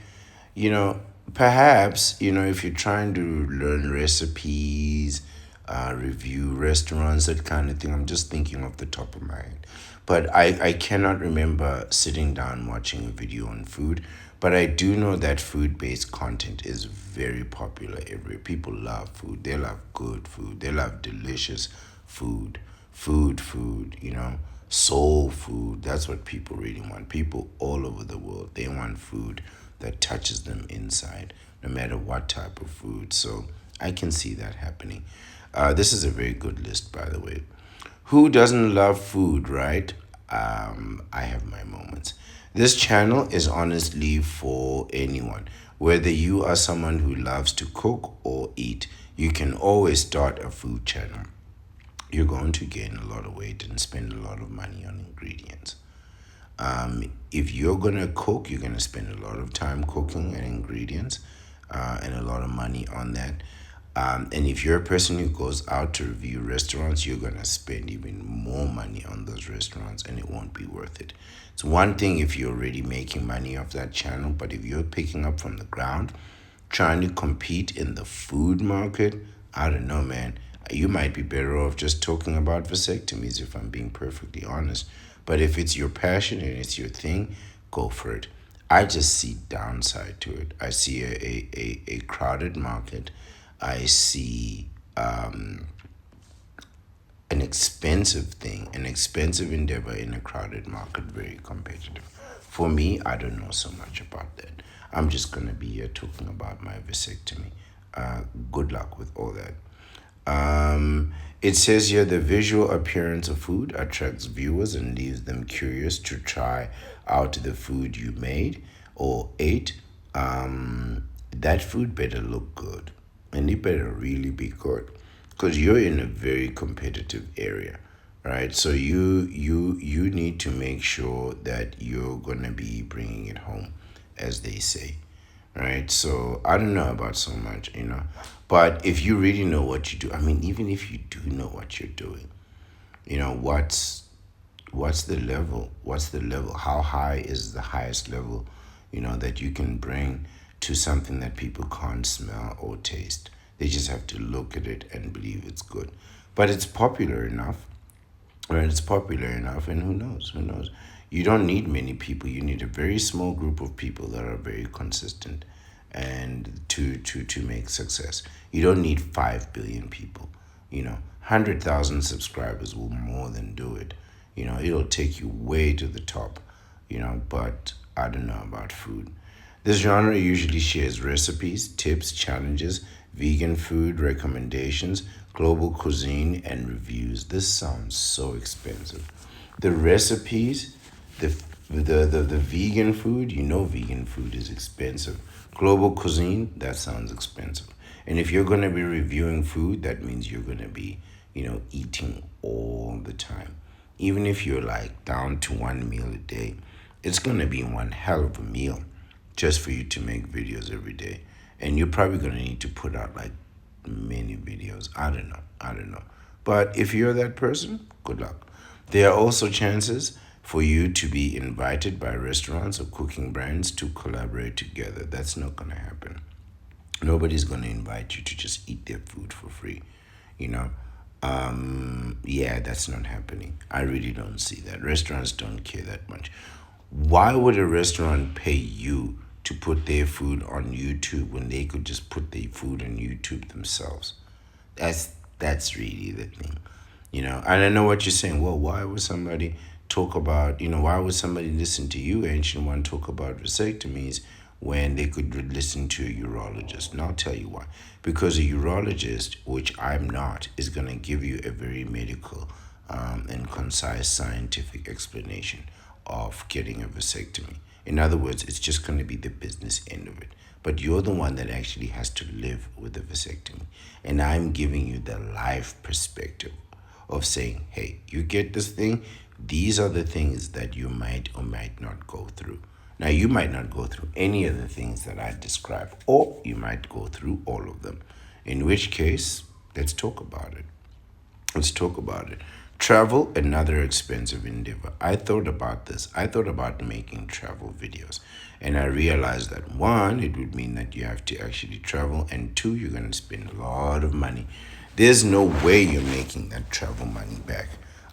you know, perhaps, you know, if you're trying to learn recipes, review restaurants, that kind of thing. I'm just thinking off the top of my head. But I cannot remember sitting down watching a video on food. But I do know that food based content is very popular everywhere. People love food. They love good food. They love delicious food. Food, you know, soul food. That's what people really want. People all over the world, they want food that touches them inside, no matter what type of food. So I can see that happening. This is a very good list, by the way. Who doesn't love food, right? I have my moments. This channel is honestly for anyone. Whether you are someone who loves to cook or eat, you can always start a food channel. you're going to gain a lot of weight and spend a lot of money on ingredients. If you're gonna cook, you're gonna spend a lot of time cooking and ingredients, and a lot of money on that. And if you're a person who goes out to review restaurants, you're gonna spend even more money on those restaurants, and it won't be worth it. It's one thing if you're already making money off that channel, but if you're picking up from the ground, trying to compete in the food market, I don't know, man. You might be better off just talking about vasectomies, if I'm being perfectly honest. But if it's your passion and it's your thing, go for it. I just see downside to it. I see a crowded market. I see an expensive thing, an expensive endeavor in a crowded market, very competitive. For me, I don't know so much about that. I'm just going to be here talking about my vasectomy. Good luck with all that. It says here the visual appearance of food attracts viewers and leaves them curious to try out the food you made or ate. That food better look good, and it better really be good, because you're in a very competitive area, right? So you need to make sure that you're gonna be bringing it home, as they say, right? So I don't know about so much, but if you really know what you do, I mean, even if you do know what you're doing, what's the level? What's the level? How high is the highest level, that you can bring to something that people can't smell or taste? They just have to look at it and believe it's good. But it's popular enough, right? It's popular enough, and who knows? Who knows? You don't need many people. You need a very small group of people that are very consistent, and to make success. You don't need 5 billion people. 100,000 subscribers will more than do it. It'll take you way to the top. But I don't know about food. This genre usually shares recipes, tips, challenges, vegan food recommendations, global cuisine, and reviews. This sounds so expensive. The recipes, the the vegan food, vegan food is expensive. Global cuisine, that sounds expensive. And if you're going to be reviewing food, that means you're going to be, eating all the time. Even if you're like down to one meal a day, it's going to be one hell of a meal just for you to make videos every day. And you're probably going to need to put out like many videos. I don't know. I don't know. But if you're that person, good luck. There are also chances for you to be invited by restaurants or cooking brands to collaborate together. That's not going to happen. Nobody's going to invite you to just eat their food for free, you know. Yeah, that's not happening. I really don't see that. Restaurants don't care that much. Why would a restaurant pay you to put their food on YouTube when they could just put their food on YouTube themselves? That's really the thing. And I know what you're saying. Well, why would somebody talk about, why would somebody listen to you, Ancient One, talk about vasectomies when they could listen to a urologist? And I'll tell you why. Because a urologist, which I'm not, is going to give you a very medical and concise scientific explanation of getting a vasectomy. In other words, it's just going to be the business end of it. But you're the one that actually has to live with the vasectomy. And I'm giving you the life perspective of saying, hey, you get this thing, these are the things that you might or might not go through. Now, you might not go through any of the things that I described, or you might go through all of them. In which case, let's talk about it. Let's talk about it. Travel, another expensive endeavor. I thought about this. I thought about making travel videos. And I realized that one, it would mean that you have to actually travel. And two, you're going to spend a lot of money. There's no way you're making that travel money back.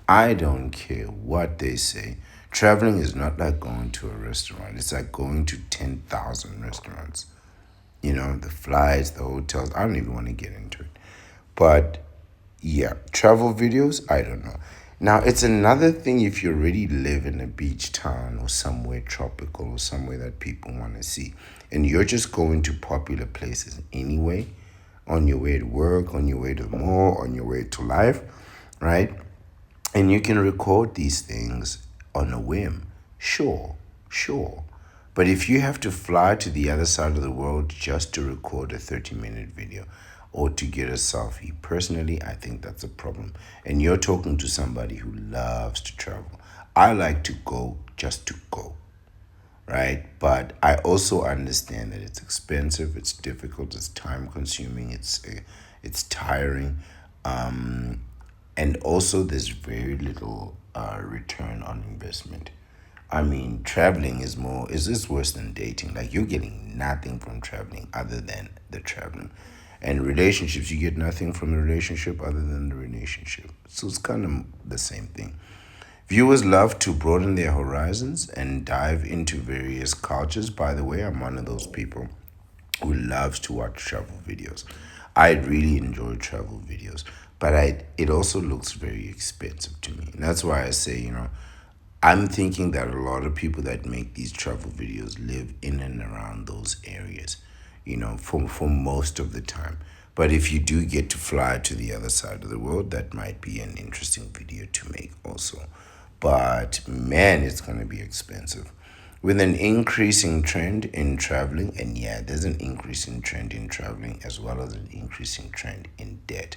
I don't care what they say. Traveling is not like going to a restaurant. It's like going to 10,000 restaurants. The flights, the hotels. I don't even want to get into it. But yeah, travel videos, I don't know. Now, it's another thing if you already live in a beach town or somewhere tropical or somewhere that people want to see, and you're just going to popular places anyway, on your way to work, on your way to the mall, on your way to life, right? And you can record these things on a whim. Sure, sure. But if you have to fly to the other side of the world just to record a 30-minute video, or to get a selfie. Personally, I think that's a problem. And you're talking to somebody who loves to travel. I like to go just to go, right? But I also understand that it's expensive, it's difficult, it's time consuming, it's tiring, and also there's very little return on investment. I mean, traveling is this worse than dating? Like you're getting nothing from traveling other than the traveling. And relationships, you get nothing from the relationship other than the relationship. So it's kind of the same thing. Viewers love to broaden their horizons and dive into various cultures. By the way, I'm one of those people who loves to watch travel videos. I really enjoy travel videos, but it also looks very expensive to me. And that's why I say, I'm thinking that a lot of people that make these travel videos live in and around those areas, for most of the time. But if you do get to fly to the other side of the world, that might be an interesting video to make also. But man, it's going to be expensive. With an increasing trend in traveling, and yeah, there's an increasing trend in traveling as well as an increasing trend in debt.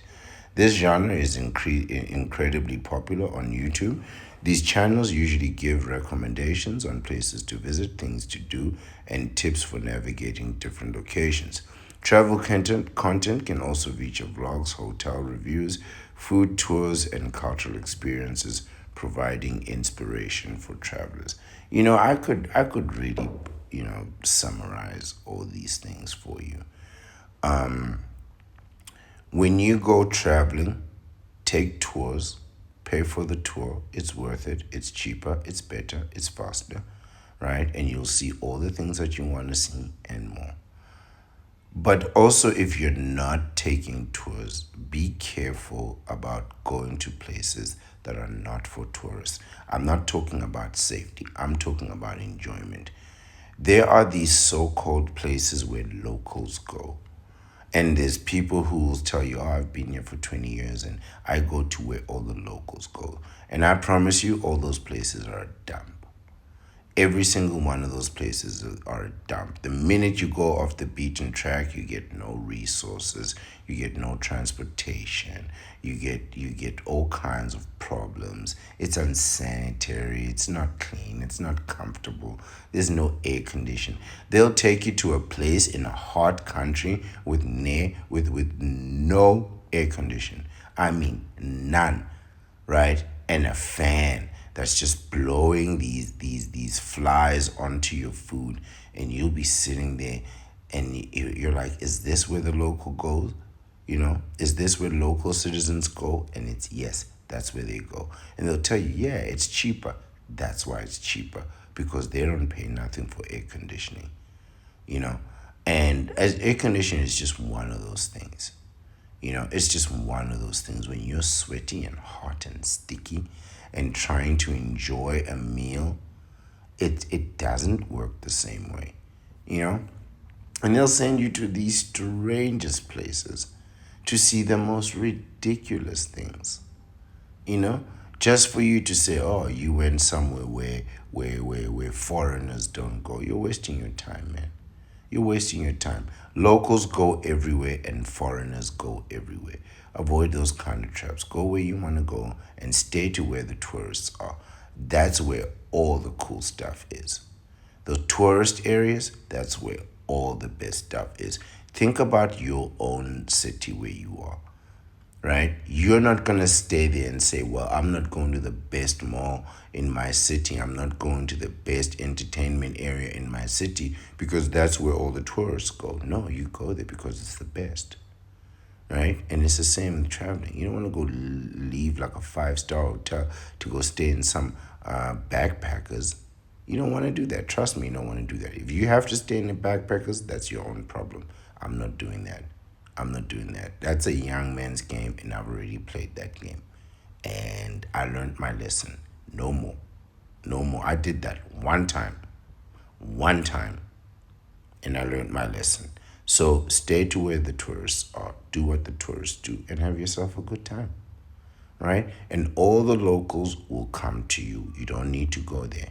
This genre is incredibly popular on YouTube. These channels usually give recommendations on places to visit, things to do, and tips for navigating different locations. Travel content can also feature vlogs, hotel reviews, food tours, and cultural experiences, providing inspiration for travelers. I could really, summarize all these things for you. When you go traveling, take tours, pay for the tour. It's worth it. It's cheaper, it's better, it's faster, right? And you'll see all the things that you want to see and more. But also, if you're not taking tours, be careful about going to places that are not for tourists. I'm not talking about safety, I'm talking about enjoyment. There are these so called places where locals go. And there's people who will tell you, oh, I've been here for 20 years and I go to where all the locals go. And I promise you, all those places are a dump. Every single one of those places are a dump. The minute you go off the beaten track, you get no resources, you get no transportation, you get all kinds of problems. It's unsanitary, it's not clean, it's not comfortable. There's no air condition. They'll take you to a place in a hot country with no air condition. I mean none, right? And a fan that's just blowing these flies onto your food, and you'll be sitting there, and you're like, is this where the local goes? Is this where local citizens go? And it's yes, that's where they go. And they'll tell you, yeah, it's cheaper. That's why it's cheaper, because they don't pay nothing for air conditioning, you know. And as air conditioning is just one of those things. It's just one of those things when you're sweaty and hot and sticky and trying to enjoy a meal, it doesn't work the same way, you know? And they'll send you to these strangest places to see the most ridiculous things, you know? Just for you to say, oh, you went somewhere where foreigners don't go. You're wasting your time, man. You're wasting your time. Locals go everywhere and foreigners go everywhere. Avoid those kind of traps. Go where you want to go and stay to where the tourists are. That's where all the cool stuff is. The tourist areas, that's where all the best stuff is. Think about your own city where you are, right? You're not going to stay there and say, well, I'm not going to the best mall in my city. I'm not going to the best entertainment area in my city because that's where all the tourists go. No, you go there because it's the best, right? And it's the same with traveling. You don't want to go leave like a five-star hotel to go stay in some backpackers. You don't want to do that. Trust me, you don't want to do that. If you have to stay in the backpackers, that's your own problem. I'm not doing that. I'm not doing that. That's a young man's game, and I've already played that game. And I learned my lesson. No more. No more. I did that one time. One time. And I learned my lesson. So stay to where the tourists are. Do what the tourists do and have yourself a good time. Right? And all the locals will come to you. You don't need to go there.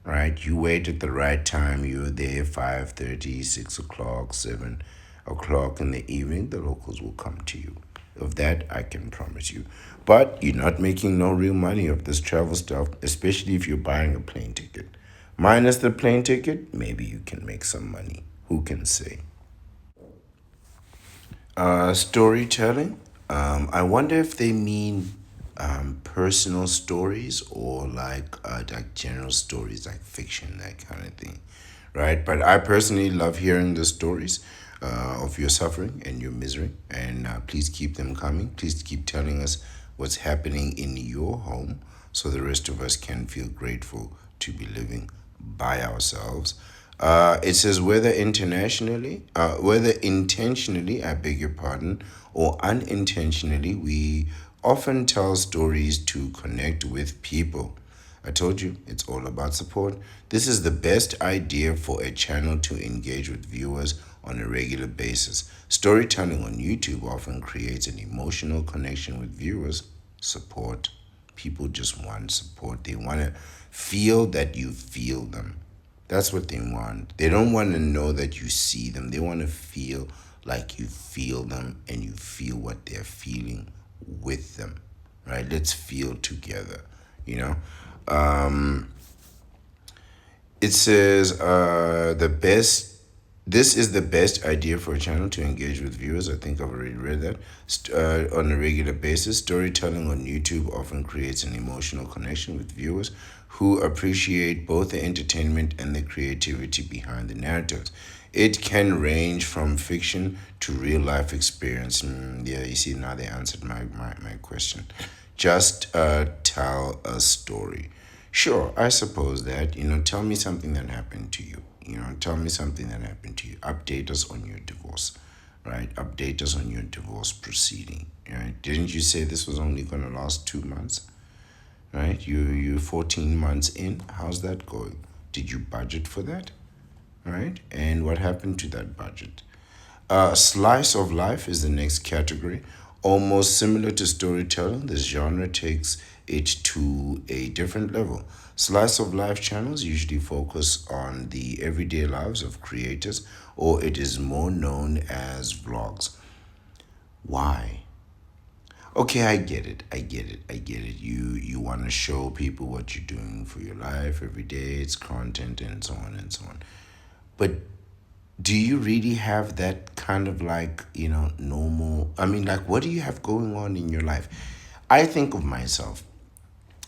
Right? You wait at the right time. You're there 5:30, 6 o'clock, 7. o'clock in the evening, the locals will come to you. Of that, I can promise you. But you're not making no real money of this travel stuff, especially if you're buying a plane ticket. Minus the plane ticket, maybe you can make some money. Who can say? Storytelling. I wonder if they mean personal stories or like general stories, like fiction, that kind of thing, right? But I personally love hearing the stories of your suffering and your misery, and please keep them coming. Please keep telling us what's happening in your home, so the rest of us can feel grateful to be living by ourselves. It says whether intentionally, I beg your pardon, or unintentionally, we often tell stories to connect with people. I told you, it's all about support. This is the best idea for a channel to engage with viewers on a regular basis. Storytelling on YouTube often creates an emotional connection with viewers. Support. People just want support. They want to feel that you feel them. That's what they want. They don't want to know that you see them. They want to feel like you feel them and you feel what they're feeling with them. Right? Let's feel together. You know? Um, it says the best. This is the best idea for a channel to engage with viewers. I think I've already read that. On a regular basis, storytelling on YouTube often creates an emotional connection with viewers who appreciate both the entertainment and the creativity behind the narratives. It can range from fiction to real life experience. Yeah, you see, now they answered my question. Just tell a story. Sure, I suppose that, tell me something that happened to you. Tell me something that happened to you. Update us on your divorce, right? Update us on your divorce proceeding, right? Didn't you say this was only going to last 2 months, right? You 14 months in. How's that going? Did you budget for that, right? And what happened to that budget? Slice of life is the next category. Almost similar to storytelling, this genre takes it to a different level. Slice of life channels usually focus on the everyday lives of creators, or it is more known as vlogs. Why? Okay, I get it. I get it. I get it. You want to show people what you're doing for your life every day. It's content and so on and so on. But do you really have that kind of like, normal? I mean, like, what do you have going on in your life? I think of myself.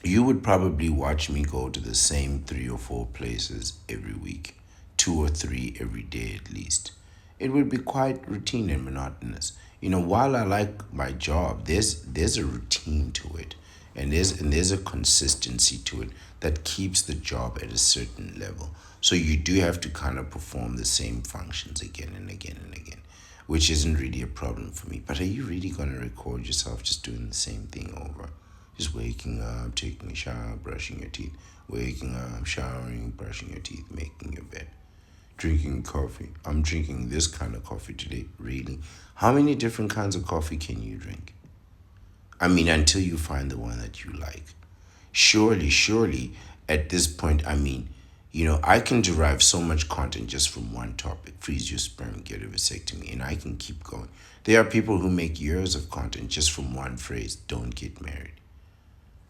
You would probably watch me go to the same 3 or 4 places every week, 2 or 3 every day at least. It would be quite routine and monotonous. While I like my job, there's a routine to it, and there's a consistency to it that keeps the job at a certain level. So you do have to kind of perform the same functions again and again and again, which isn't really a problem for me. But are you really gonna record yourself just doing the same thing over? Just waking up, taking a shower, brushing your teeth, waking up, showering, brushing your teeth, making your bed, drinking coffee. I'm drinking this kind of coffee today, really. How many different kinds of coffee can you drink? I mean, until you find the one that you like. Surely, at this point, I mean, I can derive so much content just from one topic: freeze your sperm, get a vasectomy, and I can keep going. There are people who make years of content just from one phrase: don't get married,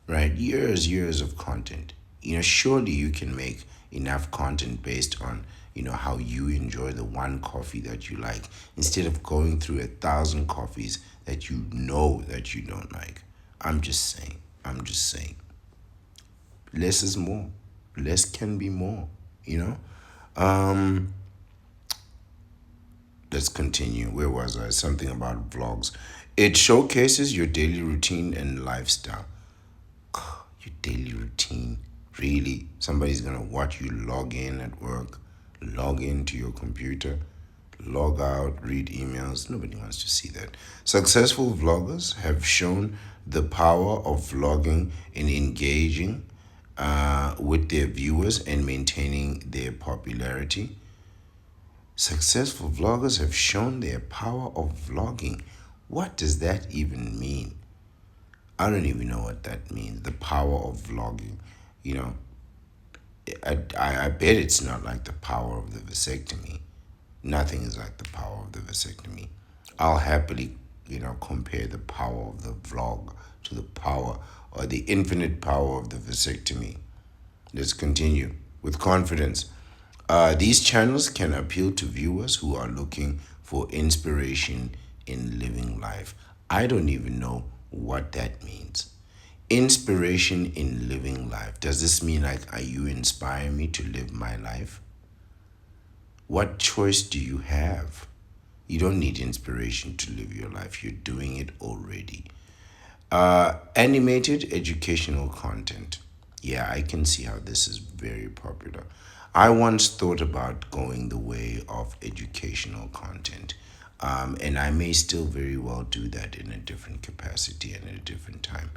right? Years of content. Surely you can make enough content based on, how you enjoy the one coffee that you like, instead of going through 1,000 coffees that that you don't like. I'm just saying. I'm just saying. Less is more. Less can be more, you know? Um, let's continue. Where was I? Something about vlogs. It showcases your daily routine and lifestyle. Your daily routine. Really? Somebody's gonna watch you log in at work, log into your computer, log out, read emails. Nobody wants to see that. Successful vloggers have shown the power of vlogging in engaging with their viewers and maintaining their popularity. Successful vloggers have shown their power of vlogging. What does that even mean? I don't even know what that means. The power of vlogging. You know, I bet it's not like the power of the vasectomy. Nothing is like the power of the vasectomy. I'll happily, compare the power of the vlog to the power or the infinite power of the vasectomy. Let's continue with confidence. These channels can appeal to viewers who are looking for inspiration in living life. I don't even know what that means. Inspiration in living life. Does this mean like, are you inspiring me to live my life? What choice do you have? You don't need inspiration to live your life. You're doing it already. Animated educational content. Yeah, I can see how this is very popular. I once thought about going the way of educational content, and I may still very well do that in a different capacity and at a different time.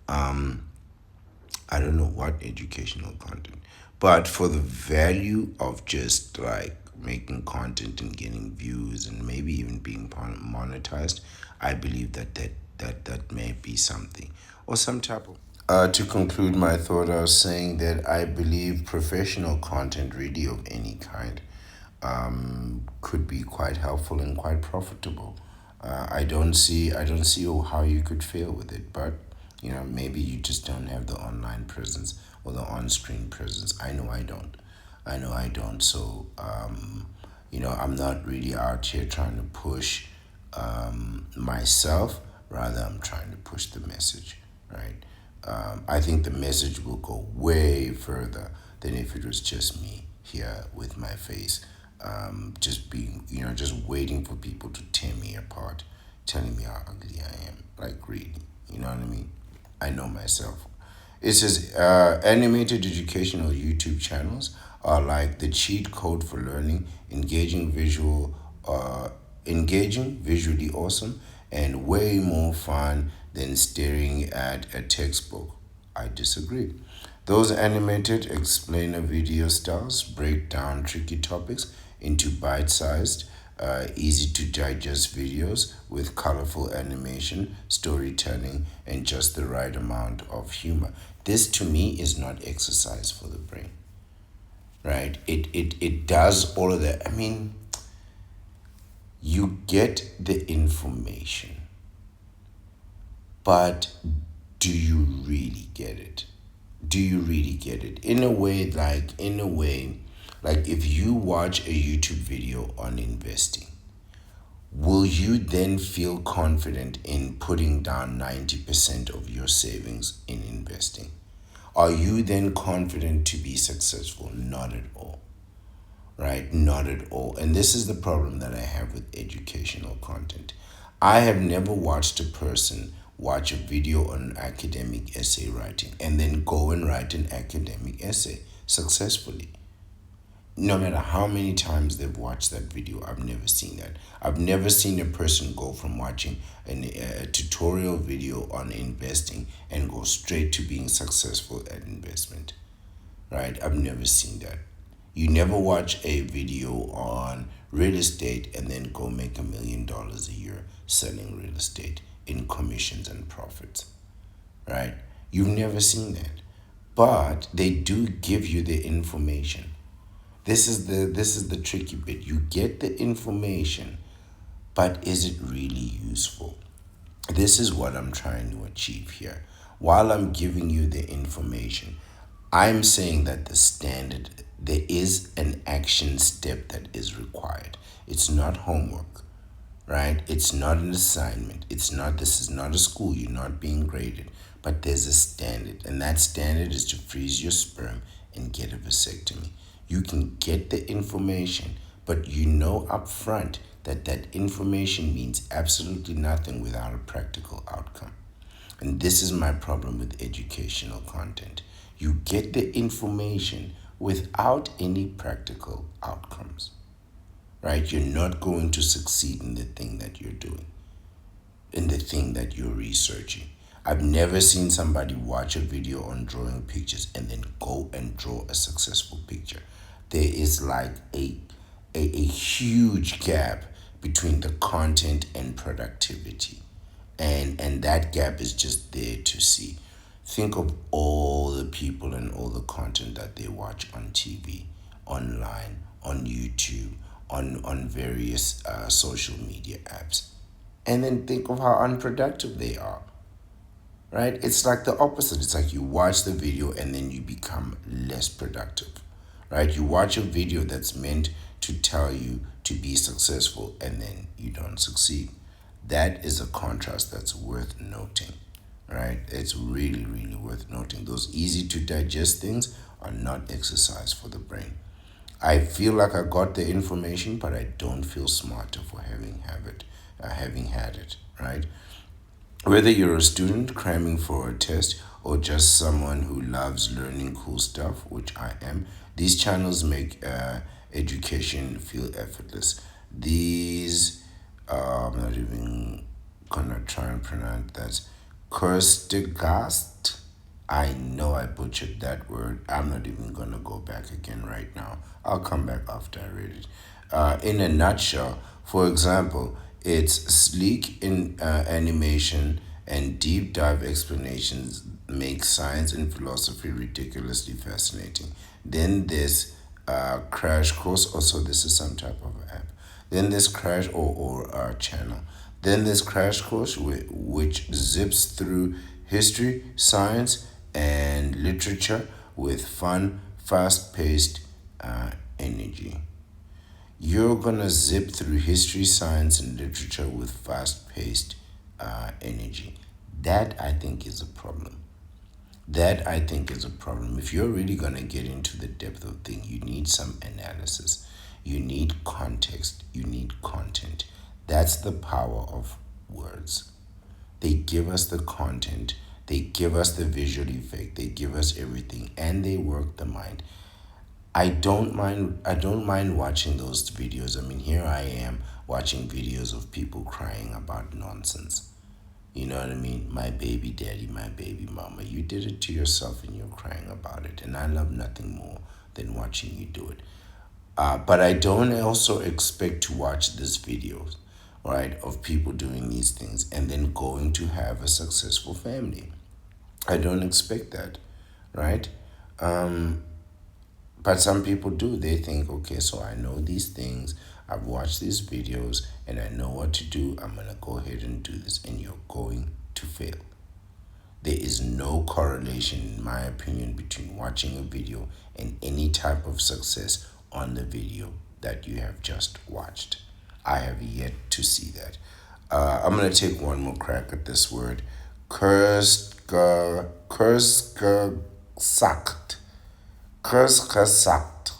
I don't know what educational content, but for the value of just like making content and getting views and maybe even being monetized, I believe that may be something or some type of. To conclude my thought, I was saying that I believe professional content, really of any kind, could be quite helpful and quite profitable. I don't see how you could fail with it, but maybe you just don't have the online presence or the on-screen presence. I know I don't. I know I don't. So I'm not really out here trying to push myself. Rather, I'm trying to push the message, right? I think the message will go way further than if it was just me here with my face, just being, just waiting for people to tear me apart, telling me how ugly I am. Like, really, you know what I mean? I know myself. It says animated educational YouTube channels are like the cheat code for learning, engaging, visually awesome, and way more fun than staring at a textbook. I disagree. Those animated explainer video styles break down tricky topics into bite sized, easy to digest videos with colorful animation, storytelling, and just the right amount of humor. This to me is not exercise for the brain, right? It does all of that. I mean, you get the information, but do you really get it? Do you really get it? In a way, like if you watch a YouTube video on investing, will you then feel confident in putting down 90% of your savings in investing? Are you then confident to be successful? Not at all, right? Not at all. And this is the problem that I have with educational content. I have never watched a person watch a video on academic essay writing and then go and write an academic essay successfully. No matter how many times they've watched that video, I've never seen that. I've never seen a person go from watching a tutorial video on investing and go straight to being successful at investment, right? I've never seen that. You never watch a video on real estate and then go make $1 million a year selling real estate in commissions and profits, right? You've never seen that. But they do give you the information. This is the tricky bit. You get the information, but is it really useful? This is what I'm trying to achieve here. While I'm giving you the information, I'm saying that there is an action step that is required. It's not homework, right? It's not an assignment. This is not a school. You're not being graded. But there's a standard, and that standard is to freeze your sperm and get a vasectomy. You can get the information, but you know up front that that information means absolutely nothing without a practical outcome. And this is my problem with educational content. You get the information without any practical outcomes, right? You're not going to succeed in the thing that you're doing, in the thing that you're researching. I've never seen somebody watch a video on drawing pictures and then go and draw a successful picture. There is like a huge gap between the content and productivity. And that gap is just there to see. Think of all the people and all the content that they watch on TV, online, on YouTube, on various social media apps, and then think of how unproductive they are, right? It's like the opposite. It's like you watch the video and then you become less productive, right? You watch a video that's meant to tell you to be successful and then you don't succeed. That is a contrast that's worth noting, right? It's really, really worth noting. Those easy to digest things are not exercise for the brain. I feel like I got the information, but I don't feel smarter for having had it, right? Whether you're a student cramming for a test or just someone who loves learning cool stuff, which I am, these channels make education feel effortless. These, I'm not even gonna try and pronounce that. Kurstigast. I know I butchered that word. I'm not even gonna go back again right now. I'll come back after I read it. In a nutshell, for example, it's sleek in animation and deep dive explanations make science and philosophy ridiculously fascinating. Then there's Crash Course. Also, this is some type of app. Then there's Crash or channel. Then there's Crash Course, which zips through history, science, and literature with fun, fast paced energy. You're gonna zip through history, science, and literature with fast paced energy. That I think is a problem. That I think is a problem. If you're really gonna get into the depth of things, you need some analysis. You need context. You need content. That's the power of words. They give us the content, they give us the visual effect, they give us everything, and they work the mind. I don't mind watching those videos. I mean, here I am watching videos of people crying about nonsense. You know what I mean? My baby daddy, my baby mama. You did it to yourself and you're crying about it. And I love nothing more than watching you do it. But I don't also expect to watch these videos, right, of people doing these things and then going to have a successful family. I don't expect that, right? But some people do. They think, okay, so I know these things, I've watched these videos, and I know what to do. I'm going to go ahead and do this, and you're going to fail. There is no correlation, in my opinion, between watching a video and any type of success on the video that you have just watched. I have yet to see that. I'm going to take one more crack at this word. Kurzgesagt. Kurzgesagt.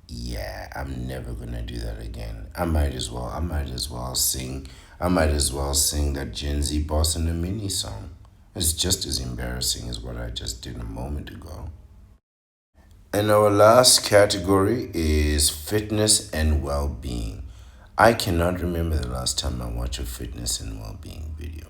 Yeah, I'm never gonna do that again. I might as well. I might as well sing that Gen Z Boss in a Mini song. It's just as embarrassing as what I just did a moment ago. And our last category is fitness and well being. I cannot remember the last time I watched a fitness and well being video.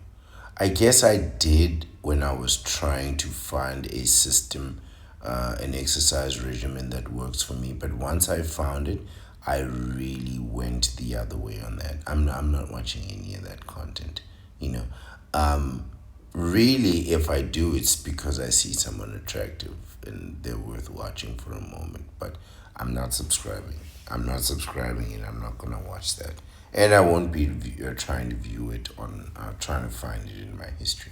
I guess I did when I was trying to find a system, an exercise regimen that works for me. But once I found it, I really went the other way on that. I'm not watching any of that content, you know. Um, Really, if I do, it's because I see someone attractive and they're worth watching for a moment. But I'm not subscribing. I'm not subscribing, and I'm not gonna watch that. And I won't be trying to view it on, trying to find it in my history.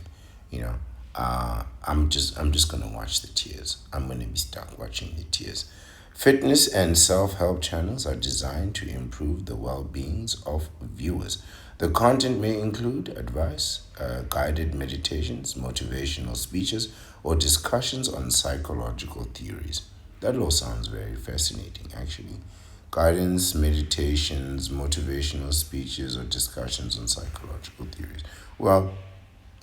You know, I'm just gonna watch the tears. I'm gonna be stuck watching the tears. Fitness and self help channels are designed to improve the well beings of viewers. The content may include advice, guided meditations, motivational speeches, or discussions on psychological theories. That all sounds very fascinating, actually. Guidance, meditations, motivational speeches, or discussions on psychological theories. Well,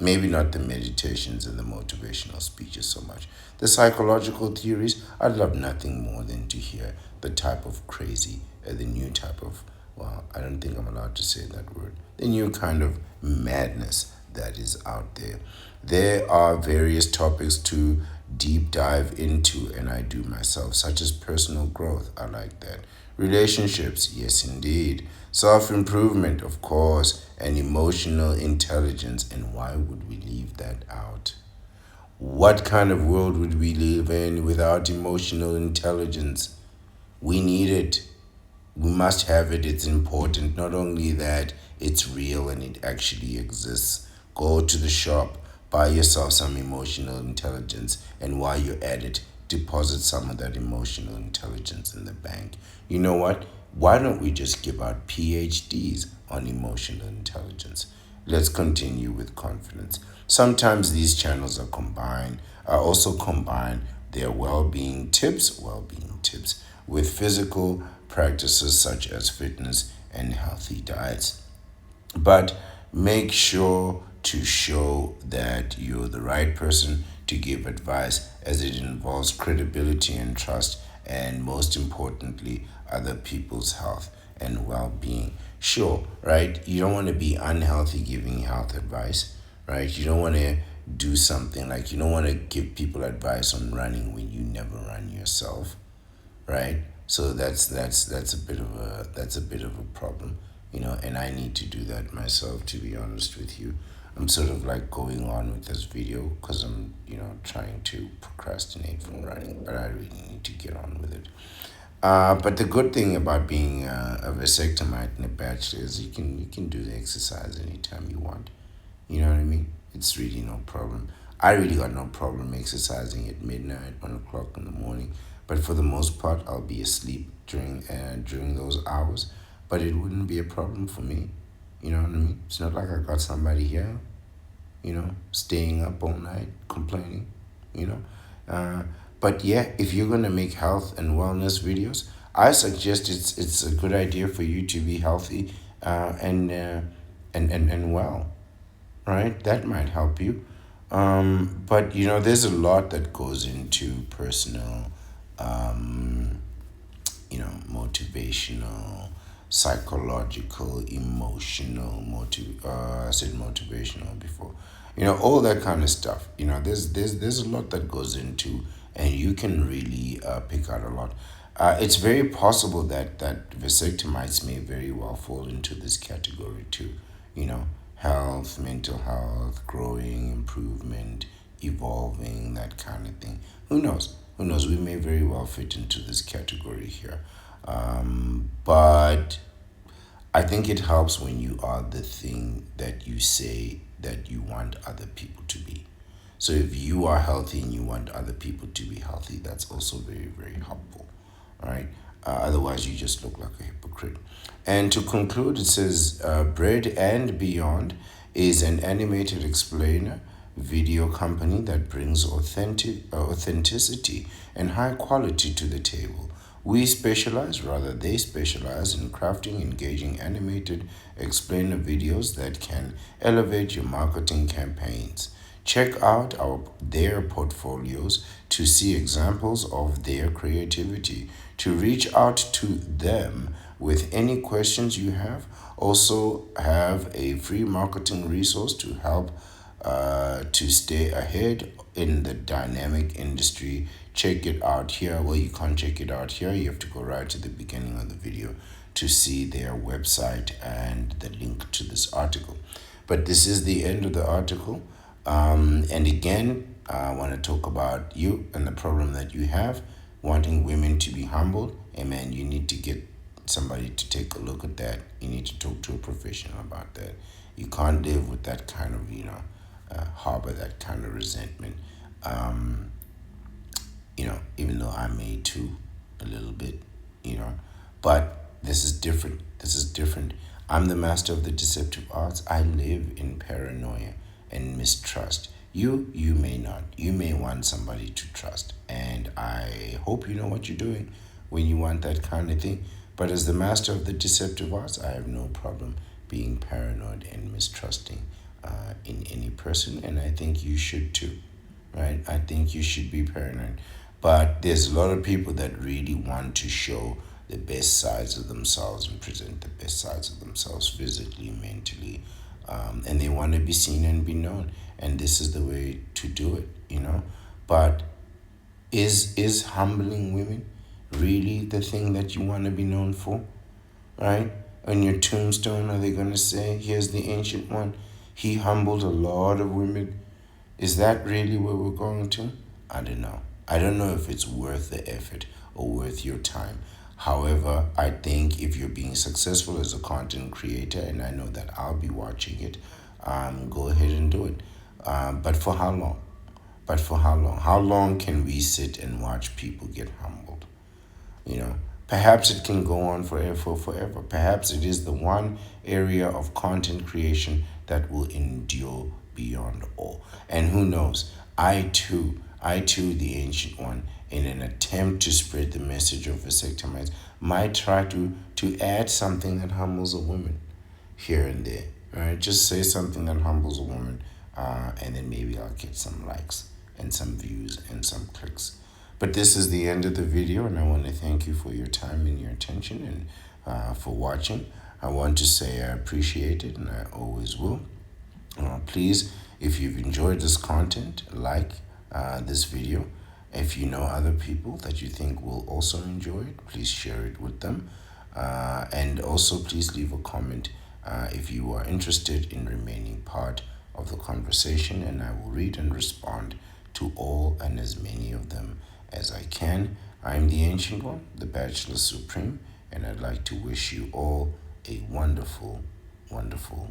maybe not the meditations and the motivational speeches so much. The psychological theories, I'd love nothing more than to hear the type of crazy, the new type of, well, I don't think I'm allowed to say that word, the new kind of madness that is out there. There are various topics to deep dive into, and I do myself, such as personal growth. I like that. Relationships, yes, indeed. Self improvement, of course, and emotional intelligence. And why would we leave that out? What kind of world would we live in without emotional intelligence? We need it. We must have it. It's important. Not only that, it's real and it actually exists. Go to the shop, buy yourself some emotional intelligence, and while you're at it, deposit some of that emotional intelligence in the bank. You know what? Why don't we just give out PhDs on emotional intelligence? Let's continue with confidence. Sometimes these channels are also combined their well-being tips with physical practices such as fitness and healthy diets. But make sure to show that you're the right person to give advice, as it involves credibility and trust, and most importantly, other people's health and well being. Sure, right? You don't want to be unhealthy giving health advice, right? You don't want to do something like you don't want to give people advice on running when you never run yourself, right? So that's a bit of a problem, and I need to do that myself, to be honest with you. I'm sort of like going on with this video because I'm trying to procrastinate from running, but I really need to get on with it. But the good thing about being a vasectomite and a bachelor is you can do the exercise anytime you want. You know what I mean? It's really no problem. I really got no problem exercising at midnight, 1 o'clock in the morning. But for the most part, I'll be asleep during those hours. But it wouldn't be a problem for me. You know what I mean? It's not like I got somebody here, staying up all night complaining. You know, but yeah, if you're gonna make health and wellness videos, I suggest it's a good idea for you to be healthy and well, right? That might help you. But there's a lot that goes into personal, motivational, psychological, emotional, I said motivational before. All that kind of stuff. There's a lot that goes into, and you can really pick out a lot. It's very possible that vasectomites may very well fall into this category too. Health, mental health, growing, improvement, evolving, that kind of thing. Who knows? Who knows? We may very well fit into this category here. But I think it helps when you are the thing that you say that you want other people to be. So if you are healthy and you want other people to be healthy, that's also very, very helpful. All right. Otherwise, you just look like a hypocrite. And to conclude, it says Bread and Beyond is an animated explainer video company that brings authenticity and high quality to the table. They specialize in crafting engaging animated explainer videos that can elevate your marketing campaigns. Check out their portfolios to see examples of their creativity. To reach out to them with any questions you have, also have a free marketing resource to help to stay ahead in the dynamic industry. Check it out here. Well, you can't check it out here. You have to go right to the beginning of the video to see their website and the link to this article. But this is the end of the article. And again, I want to talk about you and the problem that you have, wanting women to be humbled. And man, you need to get somebody to take a look at that. You need to talk to a professional about that. You can't live with that kind of, harbor that kind of resentment. Um, Even though I may too, a little bit, but this is different. This is different. I'm the master of the deceptive arts. I live in paranoia and mistrust. You may not. You may want somebody to trust, and I hope you know what you're doing when you want that kind of thing. But as the master of the deceptive arts, I have no problem being paranoid and mistrusting in any person, and I think you should too, right? I think you should be paranoid. But there's a lot of people that really want to show the best sides of themselves and present the best sides of themselves physically, mentally, and they want to be seen and be known. And this is the way to do it. But is humbling women really the thing that you want to be known for? Right? On your tombstone, are they going to say, here's the ancient one? He humbled a lot of women. Is that really where we're going to? I don't know. I don't know if it's worth the effort or worth your time. However, I think if you're being successful as a content creator, and I know that I'll be watching it, go ahead and do it. But for how long? But for how long? How long can we sit and watch people get humbled? You know, perhaps it can go on forever. Perhaps it is the one area of content creation that will endure beyond all. And who knows? I too, the ancient one, in an attempt to spread the message of vasectomies, might try to add something that humbles a woman here and there. Right? Just say something that humbles a woman, and then maybe I'll get some likes and some views and some clicks. But this is the end of the video, and I want to thank you for your time and your attention and for watching. I want to say I appreciate it, and I always will. Please, if you've enjoyed this content, like this video. If you know other people that you think will also enjoy it, please share it with them. And also, please leave a comment if you are interested in remaining part of the conversation, and I will read and respond to all and as many of them as I can. I'm the Ancient One, the Bachelor Supreme, and I'd like to wish you all a wonderful, wonderful